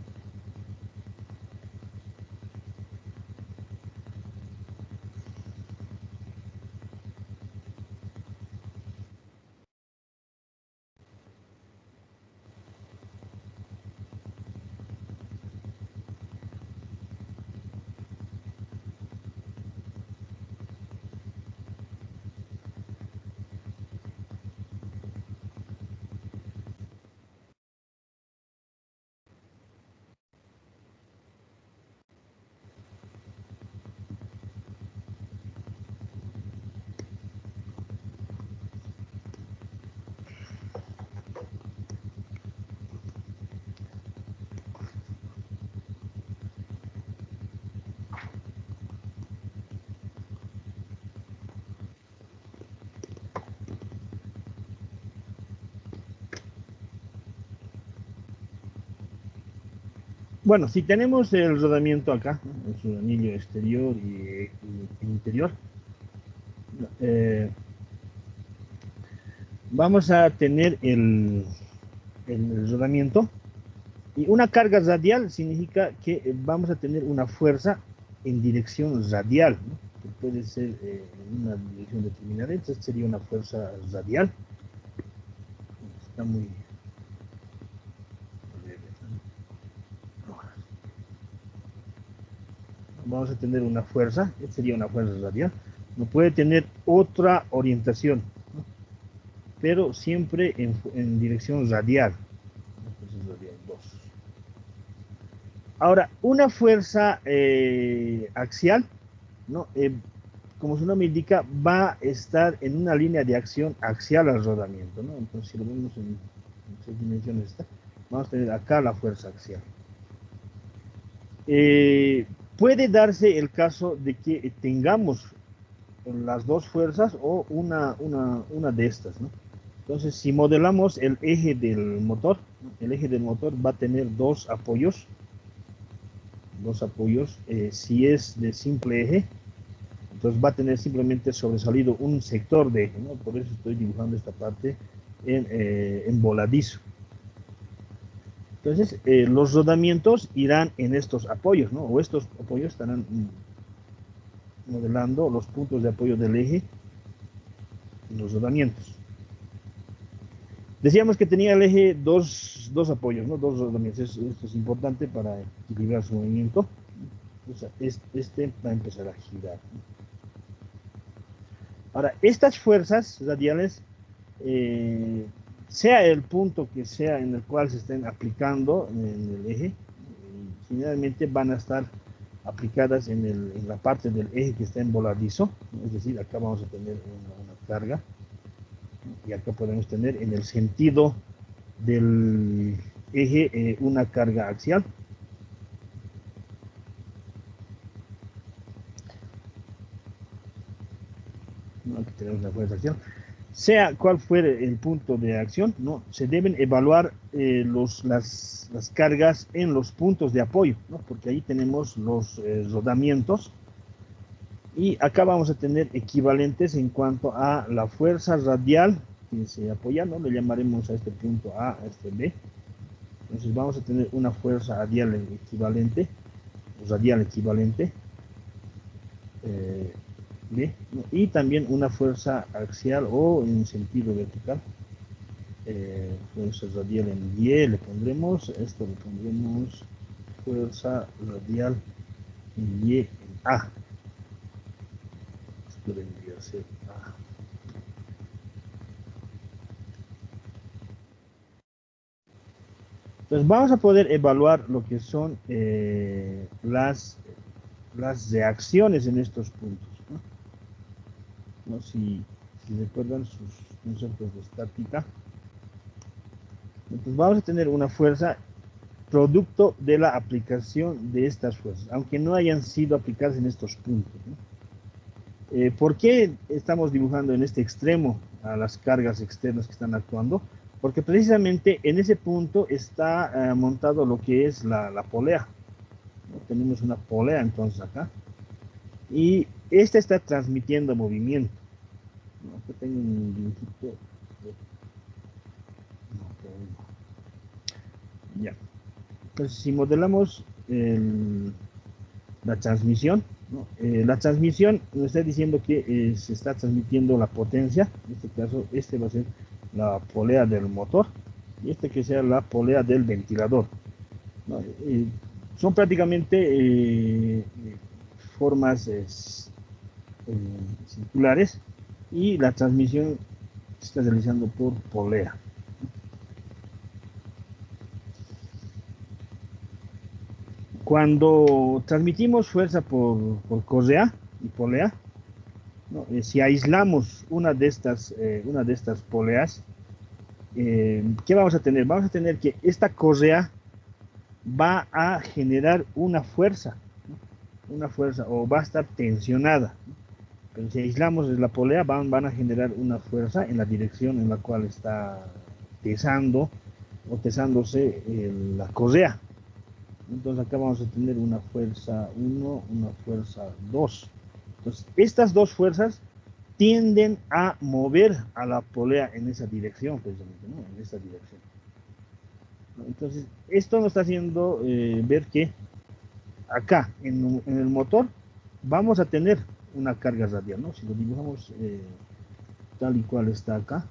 Bueno, si tenemos el rodamiento acá, ¿no? En su anillo exterior y interior, vamos a tener el rodamiento, y una carga radial significa que vamos a tener una fuerza en dirección radial, ¿no? Que puede ser en una dirección determinada. Entonces sería una fuerza radial. Está muy... Vamos a tener una fuerza, sería una fuerza radial. No puede tener otra orientación, ¿no? Pero siempre en dirección radial. Entonces radial 2. Ahora, una fuerza axial, ¿no? como su nombre indica, va a estar en una línea de acción axial al rodamiento, ¿no? Entonces, si lo vemos en 6 dimensiones, vamos a tener acá la fuerza axial. Puede darse el caso de que tengamos las dos fuerzas o una de estas, ¿no? Entonces, si modelamos el eje del motor va a tener dos apoyos. Si es de simple eje, entonces va a tener simplemente sobresalido un sector de eje, ¿no? Por eso estoy dibujando esta parte en voladizo. Entonces, los rodamientos irán en estos apoyos, ¿no? O estos apoyos estarán modelando los puntos de apoyo del eje en los rodamientos. Decíamos que tenía el eje dos apoyos, ¿no? Dos rodamientos. Esto es importante para equilibrar su movimiento. O sea, este va a empezar a girar. Ahora, estas fuerzas radiales, sea el punto que sea en el cual se estén aplicando en el eje, generalmente van a estar aplicadas en la parte del eje que está en voladizo, es decir, acá vamos a tener una carga, y acá podemos tener en el sentido del eje una carga axial. Aquí tenemos la fuerza axial. Sea cual fuere el punto de acción, ¿no? Se deben evaluar las cargas en los puntos de apoyo, ¿no? Porque ahí tenemos los rodamientos, y acá vamos a tener equivalentes en cuanto a la fuerza radial que se apoya, ¿no? Le llamaremos a este punto A, a este B. Entonces vamos a tener una fuerza radial equivalente, B, ¿no? Y también una fuerza axial o en sentido vertical, fuerza radial en Y le pondremos, esto le pondremos fuerza radial en Y en A. Esto vendría a ser A. Entonces vamos a poder evaluar lo que son las reacciones en estos puntos, ¿no? ¿No? Si recuerdan sus conceptos de estática, entonces vamos a tener una fuerza producto de la aplicación de estas fuerzas, aunque no hayan sido aplicadas en estos puntos, ¿no? ¿Por qué estamos dibujando en este extremo a las cargas externas que están actuando? Porque precisamente en ese punto está montado lo que es la polea, ¿no? Tenemos una polea entonces acá, y esta está transmitiendo movimiento, ¿no? Aquí tengo un dibujito. Ya. Entonces, si modelamos la transmisión, ¿no? La transmisión nos está diciendo que se está transmitiendo la potencia. En este caso, este va a ser la polea del motor, y este que sea la polea del ventilador, ¿no? Son prácticamente formas circulares, y la transmisión se está realizando por polea. Cuando transmitimos fuerza por correa y polea, ¿no? Si aislamos una de estas poleas, ¿qué vamos a tener? Vamos a tener que esta correa va a generar una fuerza, o va a estar tensionada. Pero si aislamos la polea, van a generar una fuerza en la dirección en la cual está tesándose la correa. Entonces acá vamos a tener una fuerza 1, una fuerza 2. Entonces estas dos fuerzas tienden a mover a la polea en esa dirección, precisamente, ¿no? En esa dirección. Entonces esto nos está haciendo ver que acá en el motor vamos a tener una carga radial, ¿no? Si lo dibujamos tal y cual está acá,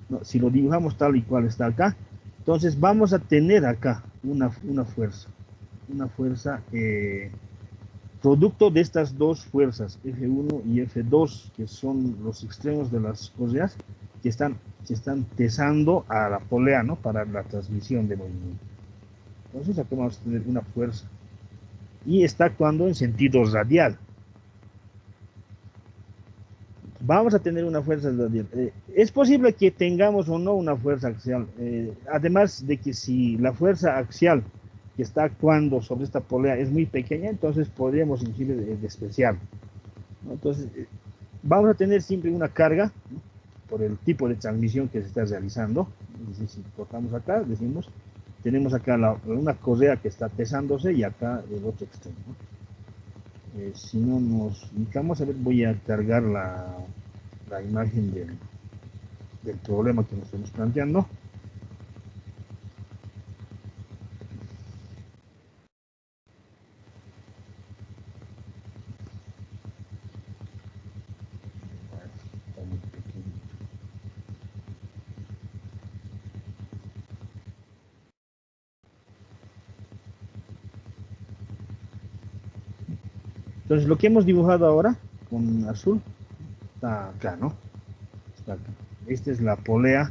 ¿no? Si lo dibujamos tal y cual está acá, entonces vamos a tener acá una fuerza, producto de estas dos fuerzas, F1 y F2, que son los extremos de las correas, que están se están tesando a la polea, ¿no? Para la transmisión de movimiento. Entonces acá vamos a tener una fuerza y está actuando en sentido radial. Vamos a tener una fuerza radial. Es posible que tengamos o no una fuerza axial. Además de que si la fuerza axial que está actuando sobre esta polea es muy pequeña, entonces podríamos inclusive despreciar, ¿no? Entonces, vamos a tener siempre una carga, ¿no? Por el tipo de transmisión que se está realizando. Entonces, si cortamos acá, decimos, tenemos acá una correa que está pesándose y acá el otro extremo, ¿no? Si no nos ubicamos, a ver, voy a cargar la imagen del problema que nos estamos planteando. Está muy pequeño. Entonces, lo que hemos dibujado ahora con azul está acá, ¿no? Está acá. Esta es la polea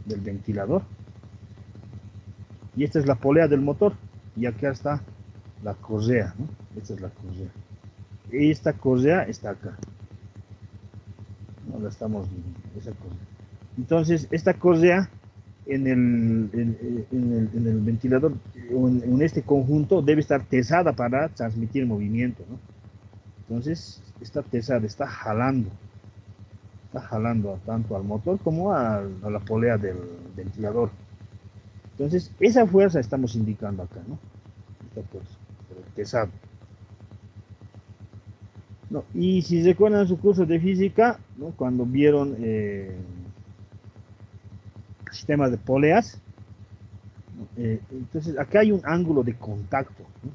del ventilador y esta es la polea del motor y acá está la correa, ¿no? Esta es la correa. Esta correa está acá. No la estamos viendo, esa correa. Entonces, esta correa en el ventilador o en este conjunto debe estar tesada para transmitir movimiento, ¿no? Entonces, está tesada, está jalando tanto al motor como a la polea del ventilador. Entonces, esa fuerza estamos indicando acá, ¿no? Esta fuerza, pero pesado. No, y si recuerdan su curso de física, ¿no? Cuando vieron sistemas de poleas, entonces acá hay un ángulo de contacto, ¿no?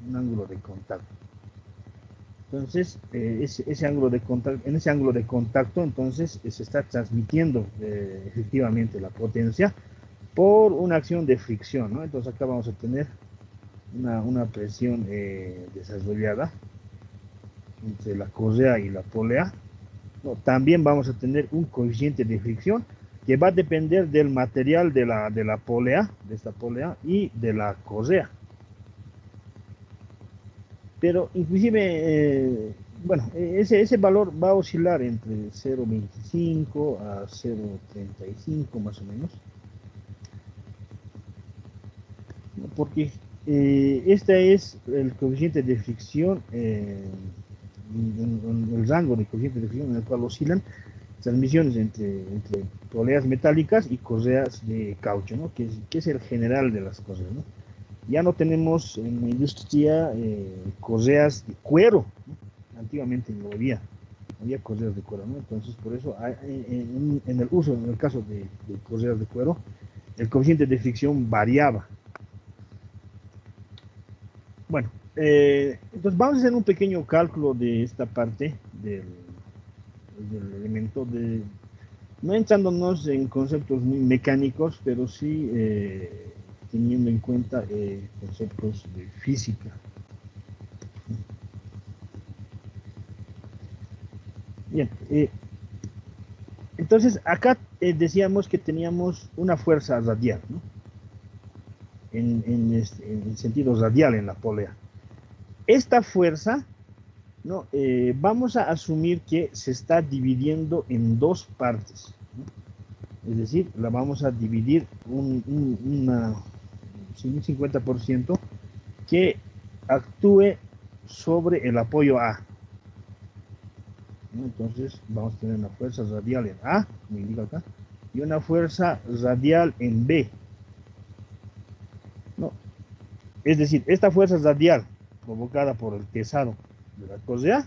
Un ángulo de contacto. Entonces, ese ángulo de contacto, en ese ángulo de contacto, entonces se está transmitiendo efectivamente la potencia por una acción de fricción, ¿no? Entonces acá vamos a tener una presión desarrollada entre la correa y la polea, ¿no? También vamos a tener un coeficiente de fricción que va a depender del material de la polea, de esta polea y de la correa. Pero inclusive, bueno, ese valor va a oscilar entre 0,25 a 0,35 más o menos, ¿no? Porque este es el coeficiente de fricción, el rango de coeficiente de fricción en el cual oscilan transmisiones entre poleas metálicas y correas de caucho, ¿no? Que es el general de las correas, ¿no? Ya no tenemos en la industria correas de cuero, ¿no? Antiguamente no había correas de cuero, ¿no? Entonces, por eso, en el uso, en el caso de correas de cuero, el coeficiente de fricción variaba. Bueno, entonces vamos a hacer un pequeño cálculo de esta parte del elemento no entrándonos en conceptos muy mecánicos, pero sí teniendo en cuenta conceptos de física. Bien, entonces acá decíamos que teníamos una fuerza radial, ¿no? En sentido radial en la polea. Esta fuerza, ¿no? Vamos a asumir que se está dividiendo en dos partes, ¿no? Es decir, la vamos a dividir un 50% que actúe sobre el apoyo A, ¿no? Entonces vamos a tener una fuerza radial en A, me indica acá, y una fuerza radial en B, ¿no? Es decir, esta fuerza radial provocada por el pesado de la correa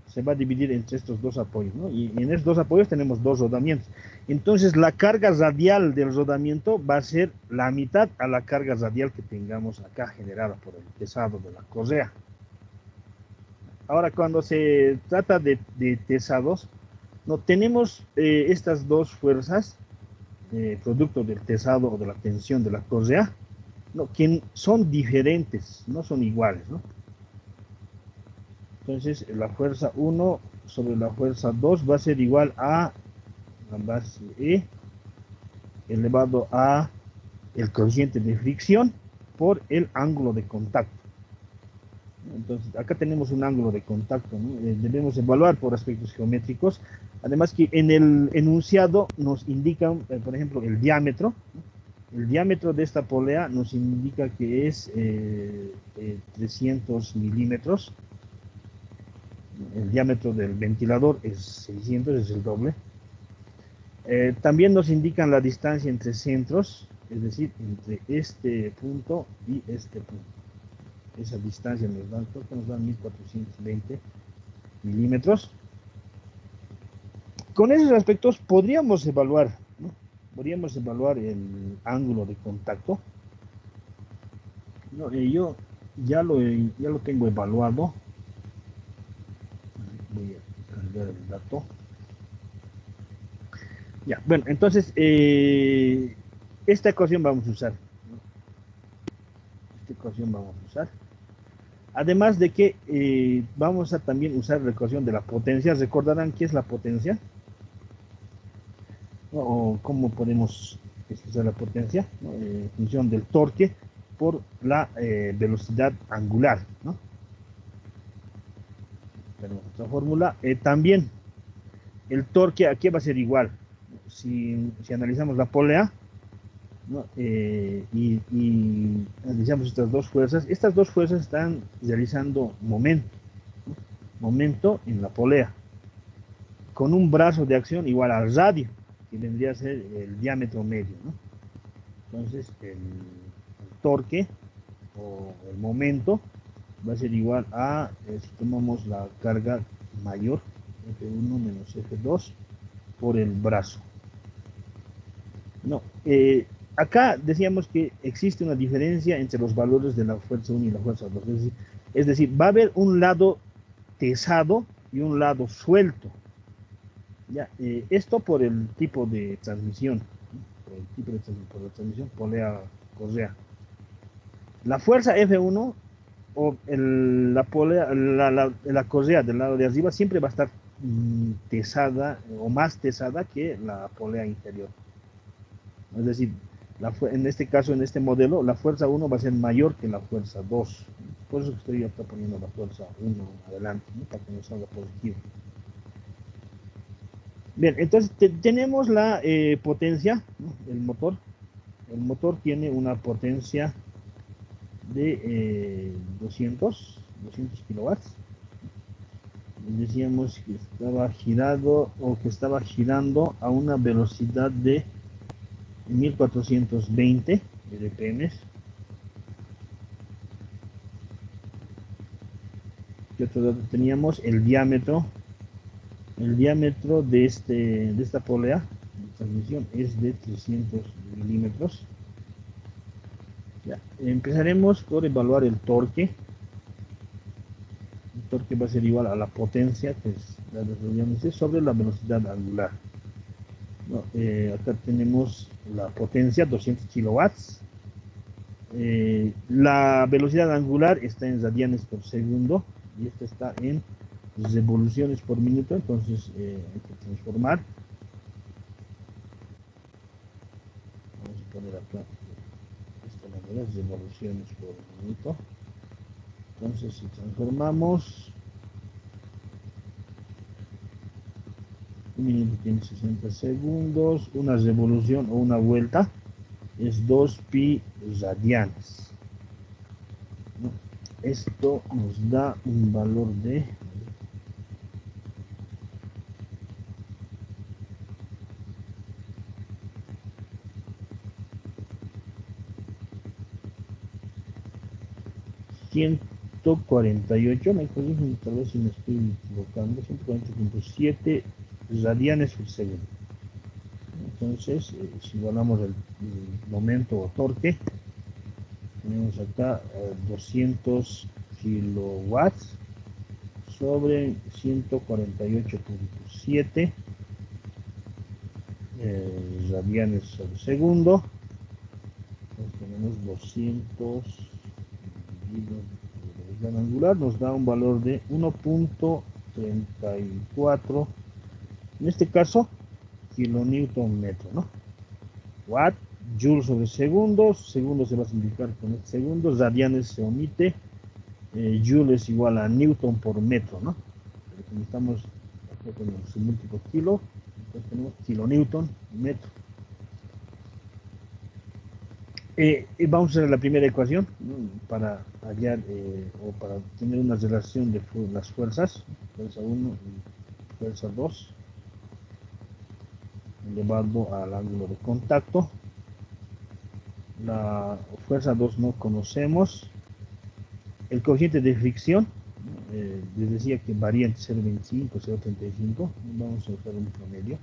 se va a dividir entre estos dos apoyos, ¿no? Y en estos dos apoyos tenemos dos rodamientos. Entonces la carga radial del rodamiento va a ser la mitad a la carga radial que tengamos acá generada por el pesado de la correa. Ahora, cuando se trata de tesados, no tenemos estas dos fuerzas, producto del tesado o de la tensión de la correa, no, que son diferentes, no son iguales, ¿no? Entonces, la fuerza 1 sobre la fuerza 2 va a ser igual a la base E elevado a el coeficiente de fricción por el ángulo de contacto. Entonces, acá tenemos un ángulo de contacto, ¿no? Debemos evaluar por aspectos geométricos. Además que en el enunciado nos indican, por ejemplo, el diámetro. El diámetro de esta polea nos indica que es 300 milímetros. El diámetro del ventilador es 600, es el doble. También nos indican la distancia entre centros, es decir, entre este punto y este punto. Esa distancia nos da, creo que nos da 1420 milímetros. Con esos aspectos podríamos evaluar, ¿no? Podríamos evaluar el ángulo de contacto. No, yo ya lo tengo evaluado. Voy a cargar el dato. Ya, bueno, entonces esta ecuación vamos a usar, ¿no? Esta ecuación vamos a usar. Además de que vamos a también usar la ecuación de la potencia. ¿Recordarán qué es la potencia? ¿No? O cómo podemos expresar la potencia, ¿no? En función del torque por la velocidad angular, ¿no? Tenemos otra fórmula. También el torque aquí va a ser igual. Si analizamos la polea, ¿no? Y analizamos estas dos fuerzas están realizando momento, ¿no? Momento en la polea, con un brazo de acción igual al radio, que vendría a ser el diámetro medio, ¿no? Entonces el torque o el momento va a ser igual a, si tomamos la carga mayor, F1 menos F2 por el brazo. No, acá decíamos que existe una diferencia entre los valores de la fuerza 1 y la fuerza 2. Es decir, va a haber un lado pesado y un lado suelto. Ya, esto por el tipo de transmisión, por la transmisión polea-correa. La fuerza F1 o la correa del lado de arriba siempre va a estar pesada o más pesada que la polea inferior. Es decir, en este caso, en este modelo, la fuerza 1 va a ser mayor que la fuerza 2. Por eso estoy acá poniendo la fuerza 1 adelante, ¿no? Para que nos salga positivo. Bien, entonces tenemos la potencia, ¿no? El motor. El motor tiene una potencia de 200 kilowatts. Decíamos que estaba girando a una velocidad de 1420 RPM. ¿Qué otro dato teníamos? El diámetro de esta polea de transmisión es de 300 milímetros. Ya, empezaremos por evaluar el torque. El torque va a ser igual a la potencia, que es la de sobre la velocidad angular. No, acá tenemos la potencia, 200 kilowatts. La velocidad angular está en radianes por segundo y esta está en revoluciones por minuto, entonces hay que transformar. Vamos a poner acá de esta manera, revoluciones por minuto. Entonces si transformamos, un minuto tiene 60 segundos, una revolución o una vuelta es 2 pi radianes. Esto nos da un valor de 148, me corrigen tal vez si me estoy equivocando, 140.7 radianes por segundo. Entonces, si igualamos el momento o torque, tenemos acá 200 kilowatts sobre 148.7 radianes por segundo. Entonces tenemos 200 dividido angular, nos da un valor de 1.34. En este caso kilonewton metro, ¿no? Watt, joule sobre segundos, segundos se va a simplificar con segundos, radianes se omite, joule es igual a newton por metro, ¿no? Pero como estamos con su múltiplo kilo, entonces tenemos kilonewton metro. Vamos a hacer la primera ecuación, ¿no? Para hallar o para tener una relación de las fuerzas, fuerza 1 y fuerza 2 elevado al ángulo de contacto. La fuerza 2 no conocemos. El coeficiente de fricción, les decía que varía entre 0,25 y 0,35. Vamos a usar un promedio.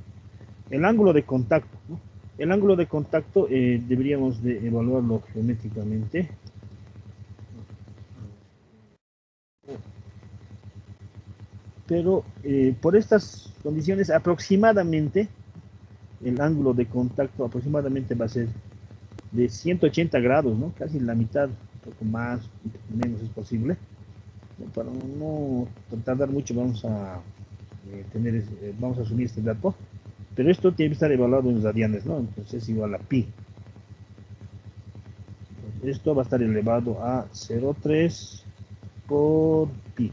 El ángulo de contacto, ¿no? El ángulo de contacto deberíamos de evaluarlo geométricamente. Pero por estas condiciones aproximadamente el ángulo de contacto aproximadamente va a ser de 180 grados, ¿no? Casi la mitad, un poco más, un poco menos es posible. Para no tardar mucho vamos a vamos a asumir este dato, pero esto tiene que estar evaluado en radianes, ¿no? Entonces es igual a pi. Entonces, esto va a estar elevado a 0,3 por pi.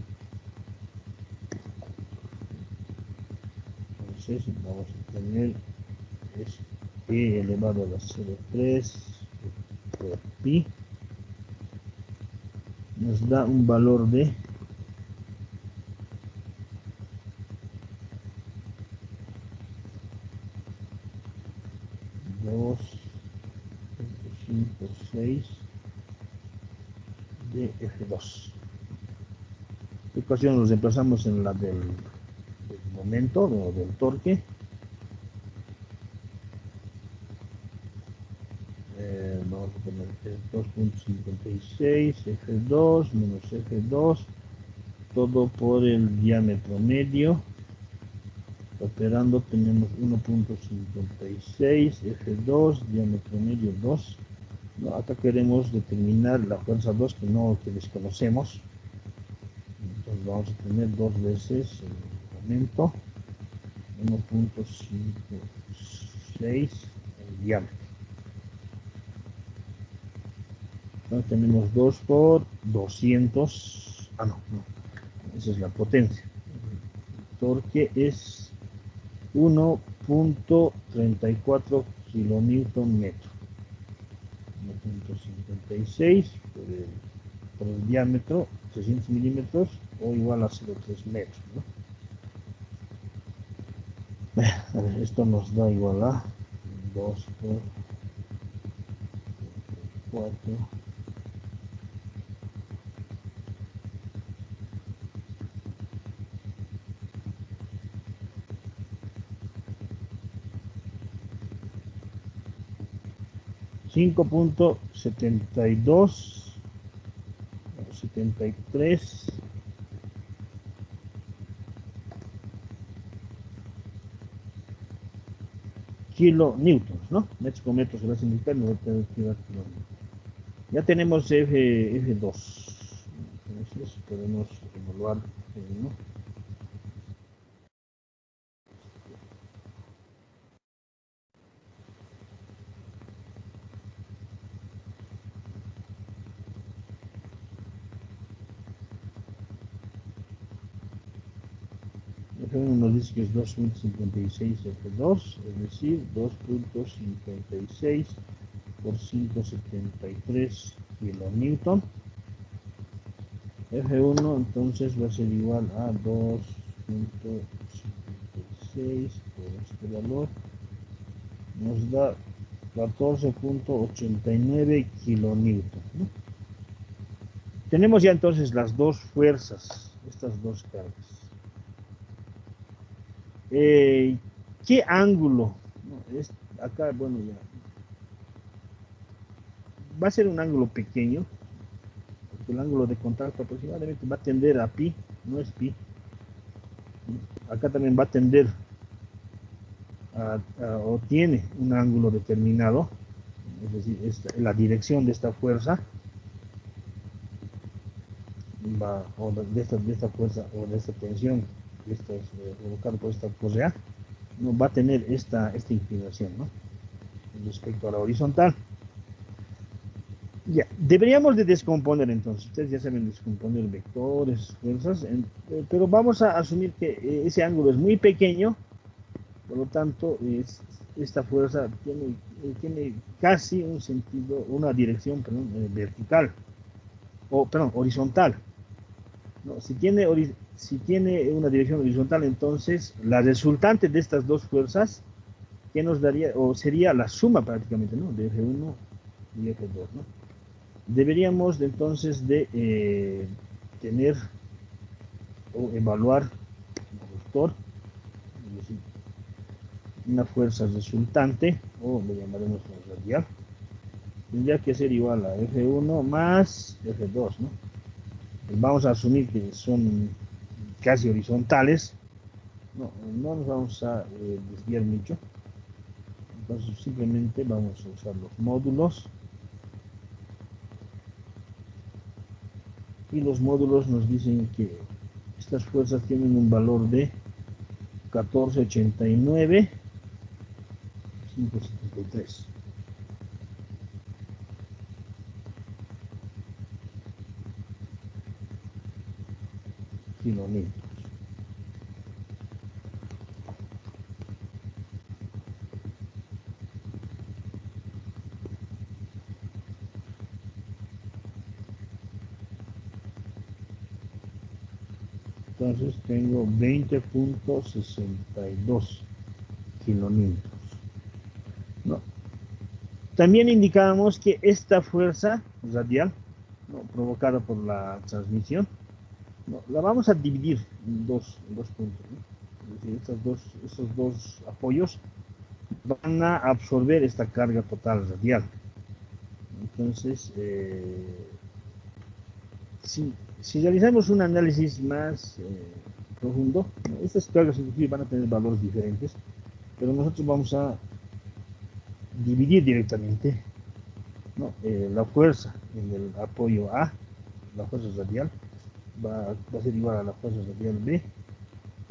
Entonces vamos a tener es e elevado a 0,3 por pi. Nos da un valor de 2,56 de F2. Esta ecuación nos reemplazamos en la del momento o del torque. Vamos a poner 2,56 F2 menos F2, todo por el diámetro medio. Operando tenemos 1,56 F2, diámetro medio 2. No, acá queremos determinar la fuerza 2 que desconocemos. Entonces vamos a tener 2 veces el momento, 1,56 el diámetro. Entonces tenemos 2 por 200. No, esa es la potencia. El torque es 1,34 kilonewton metro. 1,56 por el diámetro, 300 milímetros, o igual a 0,3 metros, ¿no? A ver, esto nos da igual a 2 por 4. 5,72 73 kilonewtons, ¿no? Metros con metros se va a significar, no va a tener que dar kilonewtons. Ya tenemos F2. Entonces podemos evaluar, ¿no? F1 nos dice que es 2,56 F2, es decir, 2,56 por 5,73 kilonewton. F1 entonces va a ser igual a 2,56 por este valor. Nos da 14,89 kilonewton, ¿no? Tenemos ya entonces las dos fuerzas, estas dos cargas. ¿Qué ángulo? No, acá, bueno, ya. Va a ser un ángulo pequeño, porque el ángulo de contacto aproximadamente va a tender a pi, no es pi. Acá también va a tender o tiene un ángulo determinado, es decir, la dirección de esta fuerza o de esta fuerza o de esta tensión que está provocada por esta correa no va a tener esta inclinación, ¿no? Respecto a la horizontal. Ya, deberíamos de descomponer entonces. Ustedes ya saben descomponer vectores, fuerzas, pero vamos a asumir que ese ángulo es muy pequeño, por lo tanto, esta fuerza tiene casi un sentido, una dirección, perdón, vertical, o perdón, horizontal. ¿No? Si tiene una dirección horizontal, entonces la resultante de estas dos fuerzas, ¿qué nos daría? O sería la suma prácticamente, ¿no? De F1 y F2, ¿no? Deberíamos entonces de tener o evaluar un vector, es decir, una fuerza resultante, o le llamaremos radial, tendría que ser igual a F1 más F2, ¿no? Vamos a asumir que son casi horizontales, no nos vamos a desviar mucho, entonces simplemente vamos a usar los módulos, y los módulos nos dicen que estas fuerzas tienen un valor de 1489, 573 kilonewtons. Entonces tengo 20.62 kilonewtons. No. También indicábamos que esta fuerza radial, ¿no?, provocada por la transmisión, ¿no?, la vamos a dividir en dos puntos, ¿no? Es decir, estos dos apoyos van a absorber esta carga total radial. Entonces, si realizamos un análisis más profundo, estas cargas inclusive van a tener valores diferentes, pero nosotros vamos a dividir directamente, ¿no?, la fuerza en el apoyo A, la fuerza radial, va a ser igual a la fuerza radial B,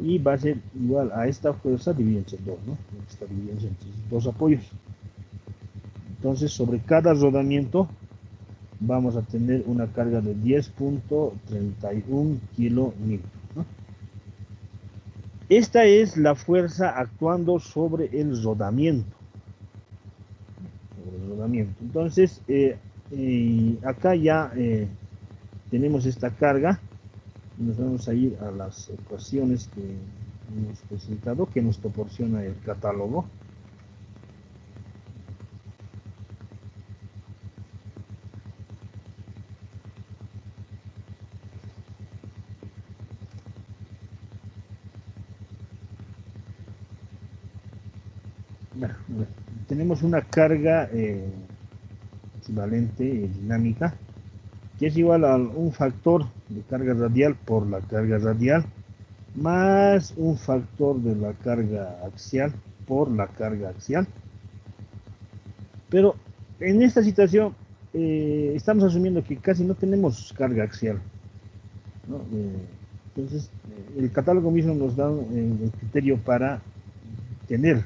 y va a ser igual a esta fuerza dividida entre dos, ¿no? Está dividida entre dos apoyos. Entonces, sobre cada rodamiento vamos a tener una carga de 10.31 kilonewtons, ¿no? Esta es la fuerza actuando sobre el rodamiento. Entonces, acá ya tenemos esta carga. Nos vamos a ir a las ecuaciones que hemos presentado, que nos proporciona el catálogo. Bueno, tenemos una carga equivalente dinámica, que es igual a un factor de carga radial por la carga radial, más un factor de la carga axial por la carga axial. Pero en esta situación estamos asumiendo que casi no tenemos carga axial, ¿no? Entonces, el catálogo mismo nos da el criterio para tener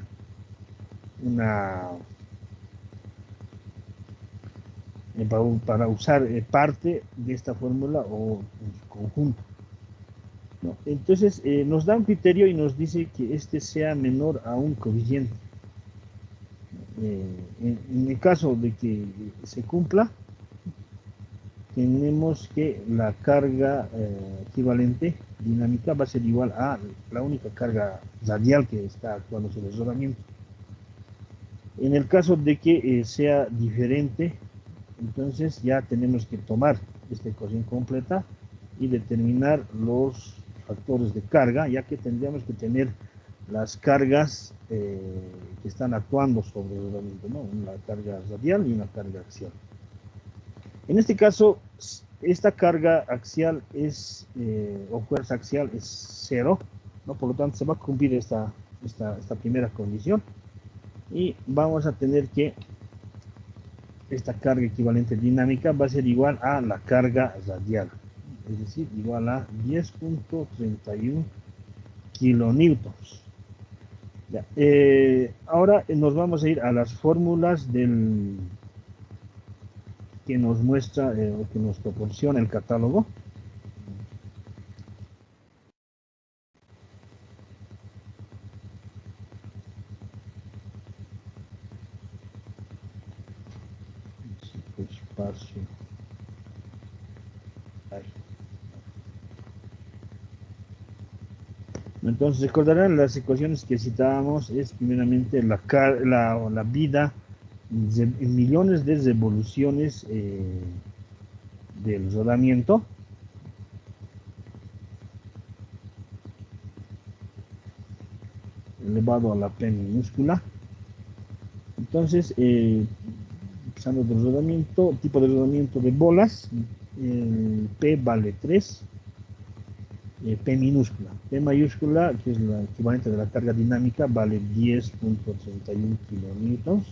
para usar parte de esta fórmula o en su conjunto, ¿no? Entonces, nos da un criterio y nos dice que este sea menor a un coeficiente. En el caso de que se cumpla, tenemos que la carga equivalente dinámica va a ser igual a la única carga radial que está actuando sobre el rodamiento. En el caso de que sea diferente, entonces ya tenemos que tomar esta ecuación completa y determinar los factores de carga, ya que tendríamos que tener las cargas que están actuando sobre el rodamiento, ¿no? Una carga radial y una carga axial. En este caso, esta carga axial o fuerza axial es 0, ¿no? Por lo tanto se va a cumplir esta primera condición y vamos a tener que esta carga equivalente dinámica va a ser igual a la carga radial, es decir, igual a 10.31 kilonewtons. Ya, ahora nos vamos a ir a las fórmulas que nos muestra o que nos proporciona el catálogo. Espacio. Ahí. Entonces recordarán las ecuaciones que citábamos, es primeramente la vida en millones de revoluciones del rodamiento, elevado a la p minúscula. Entonces, usando del rodamiento, tipo de rodamiento de bolas, P vale 3, P minúscula. P mayúscula, que es la equivalente de la carga dinámica, vale 10.31 kilonewtons.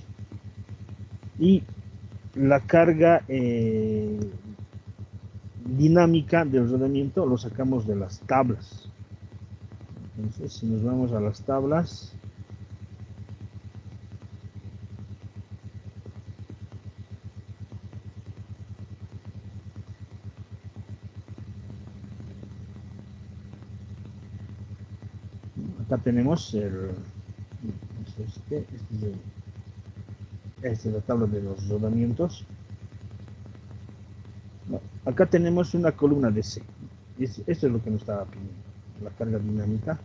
Y la carga dinámica del rodamiento lo sacamos de las tablas. Entonces, si nos vamos a las tablas, acá tenemos esta es la tabla de los rodamientos. Acá tenemos una columna de C. Esto es lo que nos estaba pidiendo, la carga dinámica.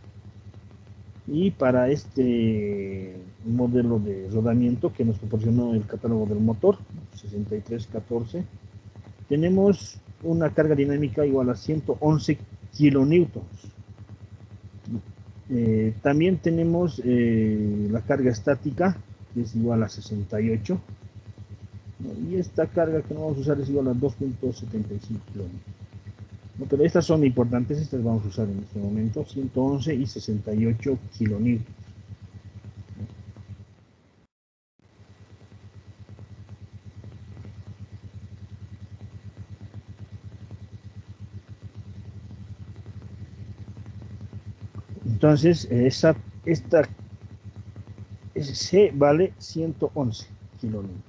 Y para este modelo de rodamiento que nos proporcionó el catálogo del motor, 6314, tenemos una carga dinámica igual a 111 kilonewtons. También tenemos la carga estática, que es igual a 68. Y esta carga que no vamos a usar es igual a 2.75 kilómetros. No, pero estas son importantes, estas vamos a usar en este momento, 111 y 68 kilonewtons. Entonces, esta C vale 111 kilonewtons.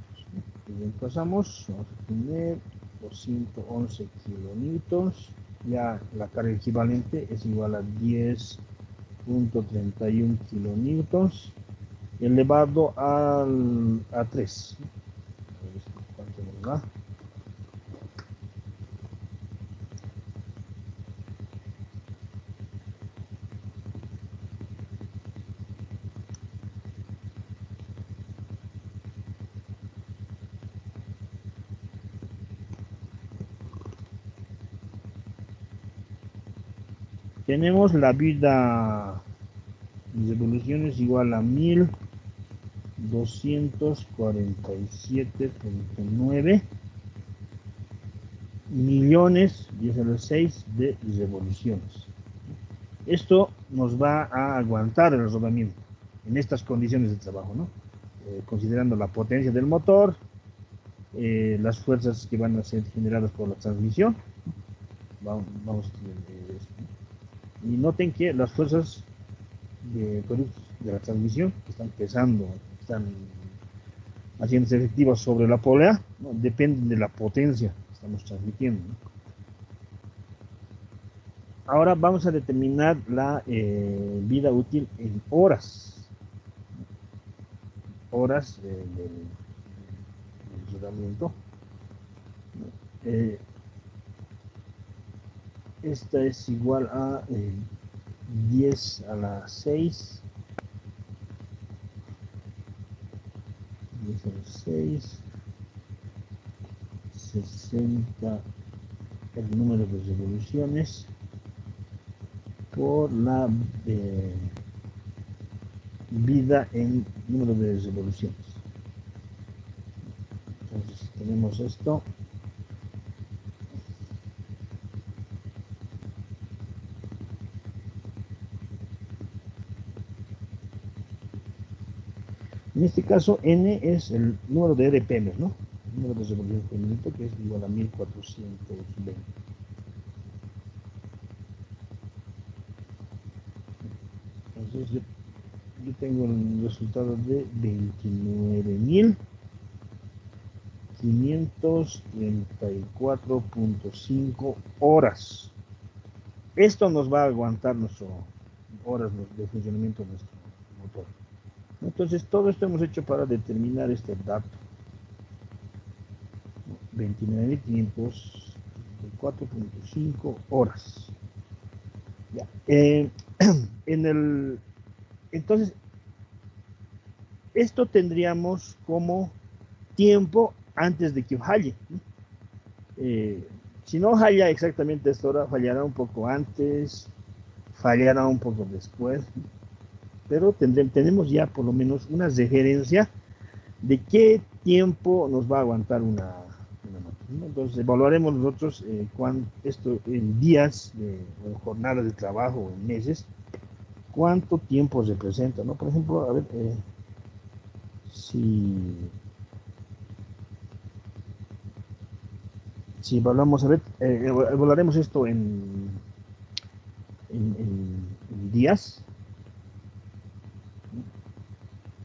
Y pasamos, vamos a poner 211 kilonewtons. Ya la carga equivalente es igual a 10.31 kilonewtons elevado a 3. A ver cuánto nos da. Tenemos la vida de revoluciones igual a 1247.9 millones 10 a la 6 de revoluciones. Esto nos va a aguantar el rodamiento en estas condiciones de trabajo, ¿no? Considerando la potencia del motor, las fuerzas que van a ser generadas por la transmisión. Vamos a tener esto. Y noten que las fuerzas de la transmisión que están pesando, están haciéndose efectivas sobre la polea, ¿no? Dependen de la potencia que estamos transmitiendo, ¿no? Ahora vamos a determinar la vida útil en horas. Horas del rodamiento. Esta es igual a 10 a la 6. 10 a la 6. 60 el número de revoluciones por la vida en número de revoluciones. Entonces tenemos esto. En este caso, N es el número de RPM, ¿no? El número de revoluciones por minuto, que es igual a 1420. Entonces, yo tengo el resultado de 29.534.5 horas. Esto nos va a aguantar nuestras horas de funcionamiento de nuestro motor. Entonces, todo esto hemos hecho para determinar este dato. 29.534.5 horas. Ya. Entonces, esto tendríamos como tiempo antes de que falle. Si no falla exactamente a esta hora, fallará un poco antes, fallará un poco después, pero tenemos ya por lo menos una referencia de qué tiempo nos va a aguantar una máquina. Entonces evaluaremos nosotros esto en días o jornadas de trabajo o en meses, cuánto tiempo representa, ¿no? Por ejemplo, a ver, si evaluamos, a ver, evaluaremos esto en días.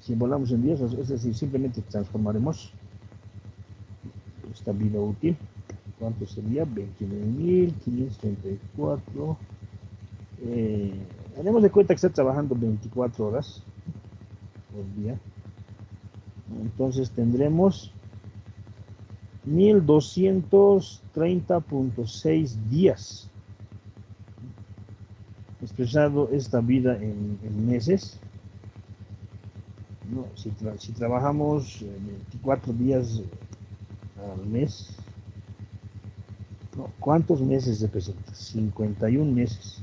Si evaluamos en días, es decir, simplemente transformaremos esta vida útil. ¿Cuánto sería? 29.534. Haremos de cuenta que está trabajando 24 horas por día. Entonces tendremos 1.230.6 días. Expresado esta vida en meses. No, si trabajamos 24 días al mes, no, ¿cuántos meses representa? 51 meses.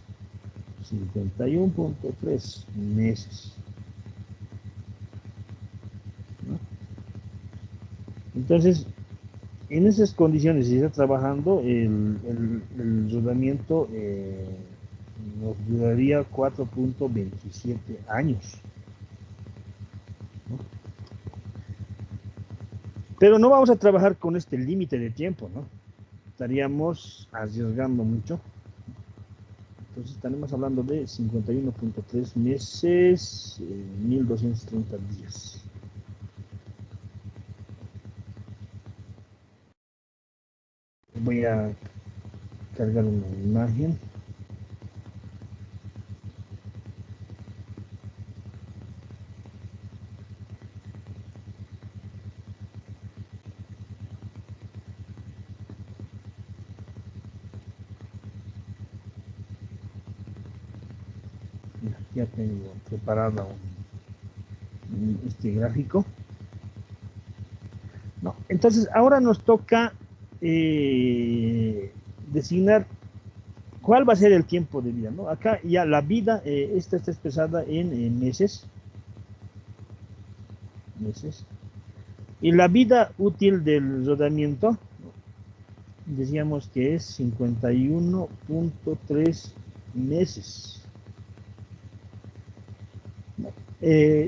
51.3 meses. ¿No? Entonces, en esas condiciones, si está trabajando, el rodamiento nos duraría 4.27 años. ¿No? Pero no vamos a trabajar con este límite de tiempo, ¿no? Estaríamos arriesgando mucho. Entonces estaremos hablando de 51.3 meses, 1.230 días. Voy a cargar una imagen. Ya tengo preparado este gráfico. No, entonces ahora nos toca designar cuál va a ser el tiempo de vida, ¿no? Acá ya la vida, esta está expresada en meses. Y la vida útil del rodamiento, decíamos que es 51.3 meses.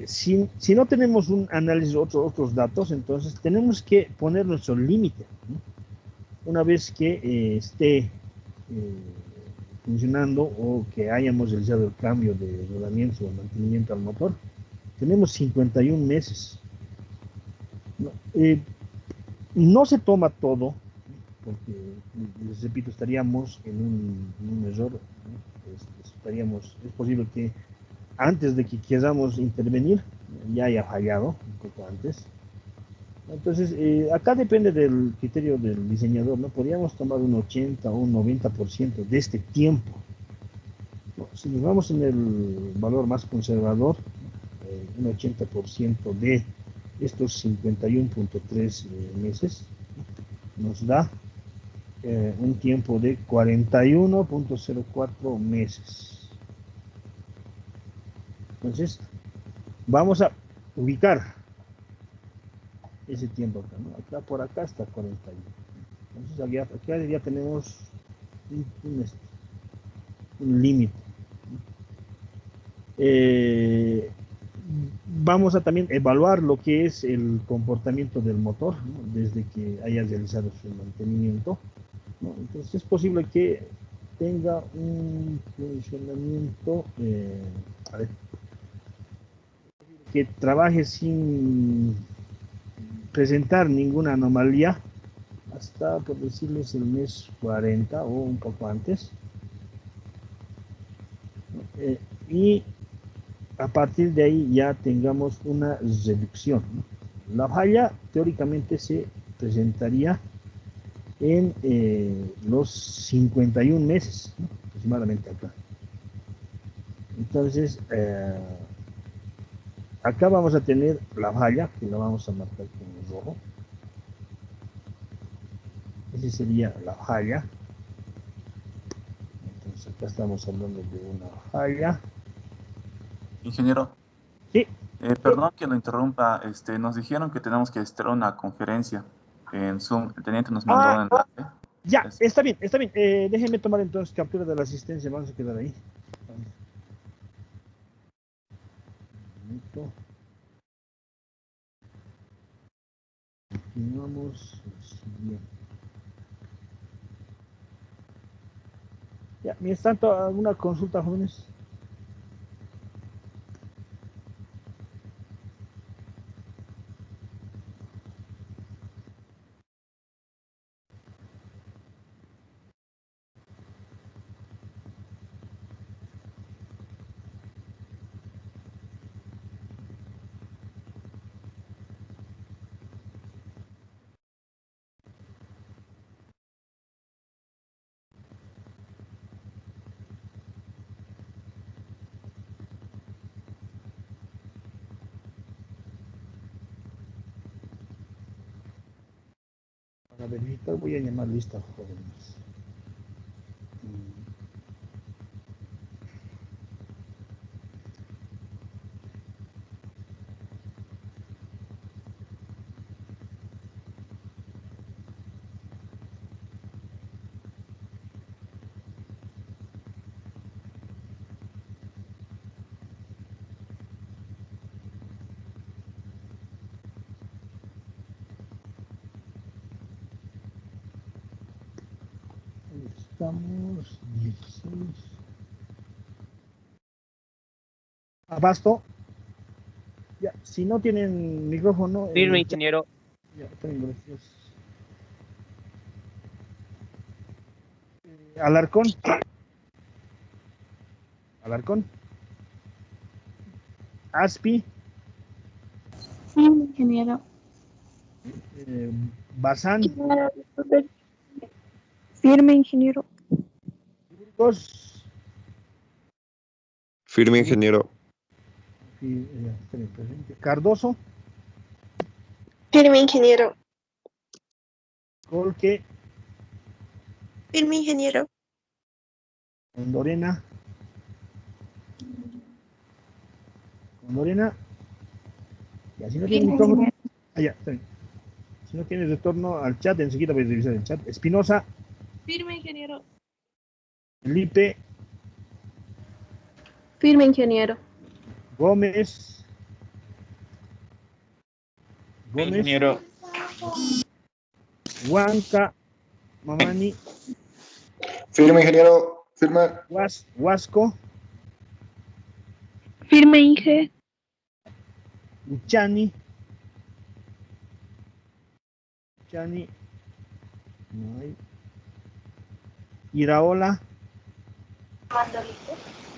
Si no tenemos un análisis de otros datos, entonces tenemos que poner nuestro límite, ¿no? Una vez que esté funcionando o que hayamos realizado el cambio de rodamiento o mantenimiento al motor, tenemos 51 meses. No se toma todo, porque, les repito, estaríamos en un error, ¿no? Es posible que antes de que queramos intervenir ya haya fallado un poco antes. Entonces, acá depende del criterio del diseñador, ¿no? Podríamos tomar un 80 o un 90% de este tiempo. ¿No? Si nos vamos en el valor más conservador, un 80% de estos 51.3 meses nos da un tiempo de 41.04 meses. Entonces, vamos a ubicar ese tiempo acá, ¿no? Acá por acá está 41. Entonces, aquí ya tenemos un límite. Vamos a también evaluar lo que es el comportamiento del motor, ¿no? Desde que haya realizado su mantenimiento, ¿no? Entonces es posible que tenga un funcionamiento, a ver, que trabaje sin presentar ninguna anomalía hasta, por decirles, el mes 40 o un poco antes. Y a partir de ahí ya tengamos una reducción, ¿no? La falla teóricamente se presentaría en los 51 meses, ¿no? Aproximadamente acá. Entonces, acá vamos a tener la falla, que la vamos a marcar con rojo. Esa sería la falla. Entonces, acá estamos hablando de una falla. Ingeniero, Sí. perdón que lo interrumpa, nos dijeron que tenemos que estar una conferencia en Zoom. El teniente nos mandó un enlace. Ya, está bien, está bien. Déjenme tomar entonces captura de la asistencia, vamos a quedar ahí. Un minuto. Continuamos. Ya, mientras tanto, ¿alguna consulta, jóvenes? Para verificar voy a llamar lista, jóvenes. Estamos 16. Abasto. Ya, si no tienen micrófono. Firme, ingeniero. Ya, gracias. Alarcón. Alarcón. Aspi. Sí, ingeniero. Bazán. Firme, ingeniero. Burgos. Firme, ingeniero. Cardoso. Firme, ingeniero. Colque. Firme, ingeniero. Condorena. Condorena. Y así no tiene micrófono. Ah, ya, está bien. Si no tienes retorno al chat, enseguida voy a revisar el chat. Espinosa. Firme, ingeniero. Felipe. Firme, ingeniero. Gómez. Gómez. Ingeniero. Huanca. Mamani. Firme, ingeniero. Firme. Huasco. Firme, Inge. Uchani. Uchani. No hay. Iraola.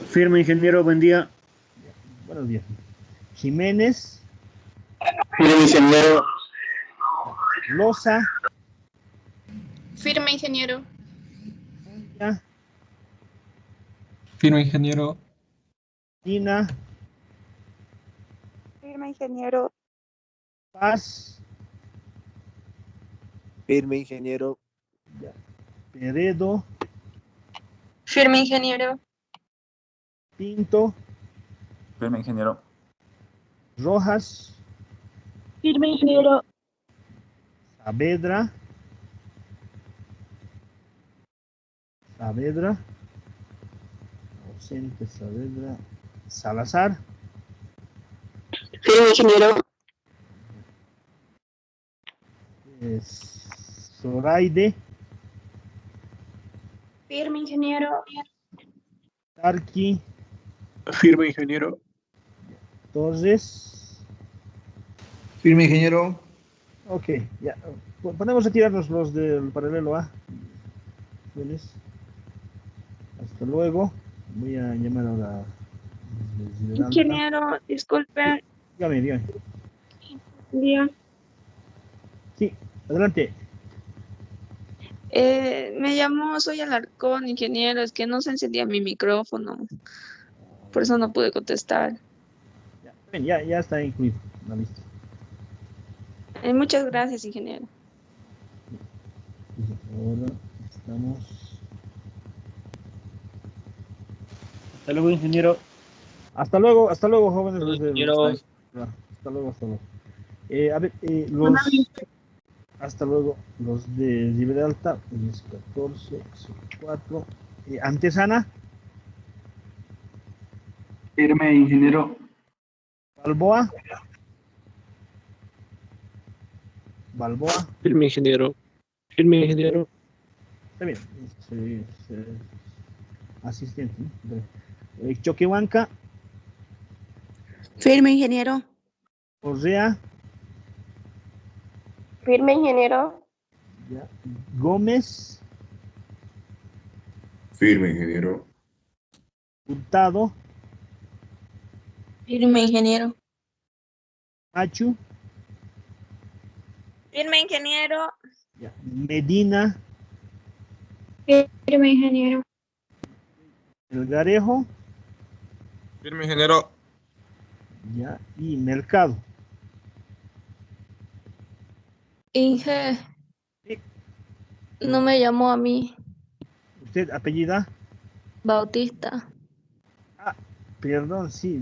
Firme, ingeniero, buen día. Buenos días. Jiménez. Firme, ingeniero. Loza. Firme, ingeniero. Firme, ingeniero. Ina. Firme, ingeniero. Paz. Firme, ingeniero. Peredo. Firme, ingeniero. Pinto. Firme, ingeniero. Rojas. Firme, ingeniero. Saavedra. Saavedra. Ausente Saavedra. Salazar. Firme, ingeniero. Zoraide. Firme, ingeniero. Tarqui. Firme, ingeniero. Torres. Firme, ingeniero. Ok, ya. Podemos retirarnos los del paralelo A. Fieles. Hasta luego. Voy a llamar ahora a Esmeralda. Ingeniero, disculpe. Dígame. Día. Sí, adelante. Me llamó, soy Alarcón, ingeniero. Es que no se encendía mi micrófono. Por eso no pude contestar. Bien, ya está incluido en la lista. Muchas gracias, ingeniero. Ahora estamos. Hasta luego, ingeniero. Hasta luego, jóvenes. Ingeniero. Hasta luego. A ver, hasta luego, los de nivel alta, 10, 14, 4. Antesana, Firme, ingeniero. Balboa, Firme, ingeniero. Firme, ingeniero. está bien, asistente, ¿no? Choquehuanca, Firme, ingeniero. Correa, Firme, ingeniero. ya, Gómez, Firme, ingeniero. Hurtado, Firme, ingeniero. Machu, Firme, ingeniero. ya, Medina, Firme, ingeniero. Melgarejo, Firme, ingeniero. ya, y Mercado. Inge, Sí. no me llamó a mí. ¿Usted apellida? Bautista. Perdón, sí.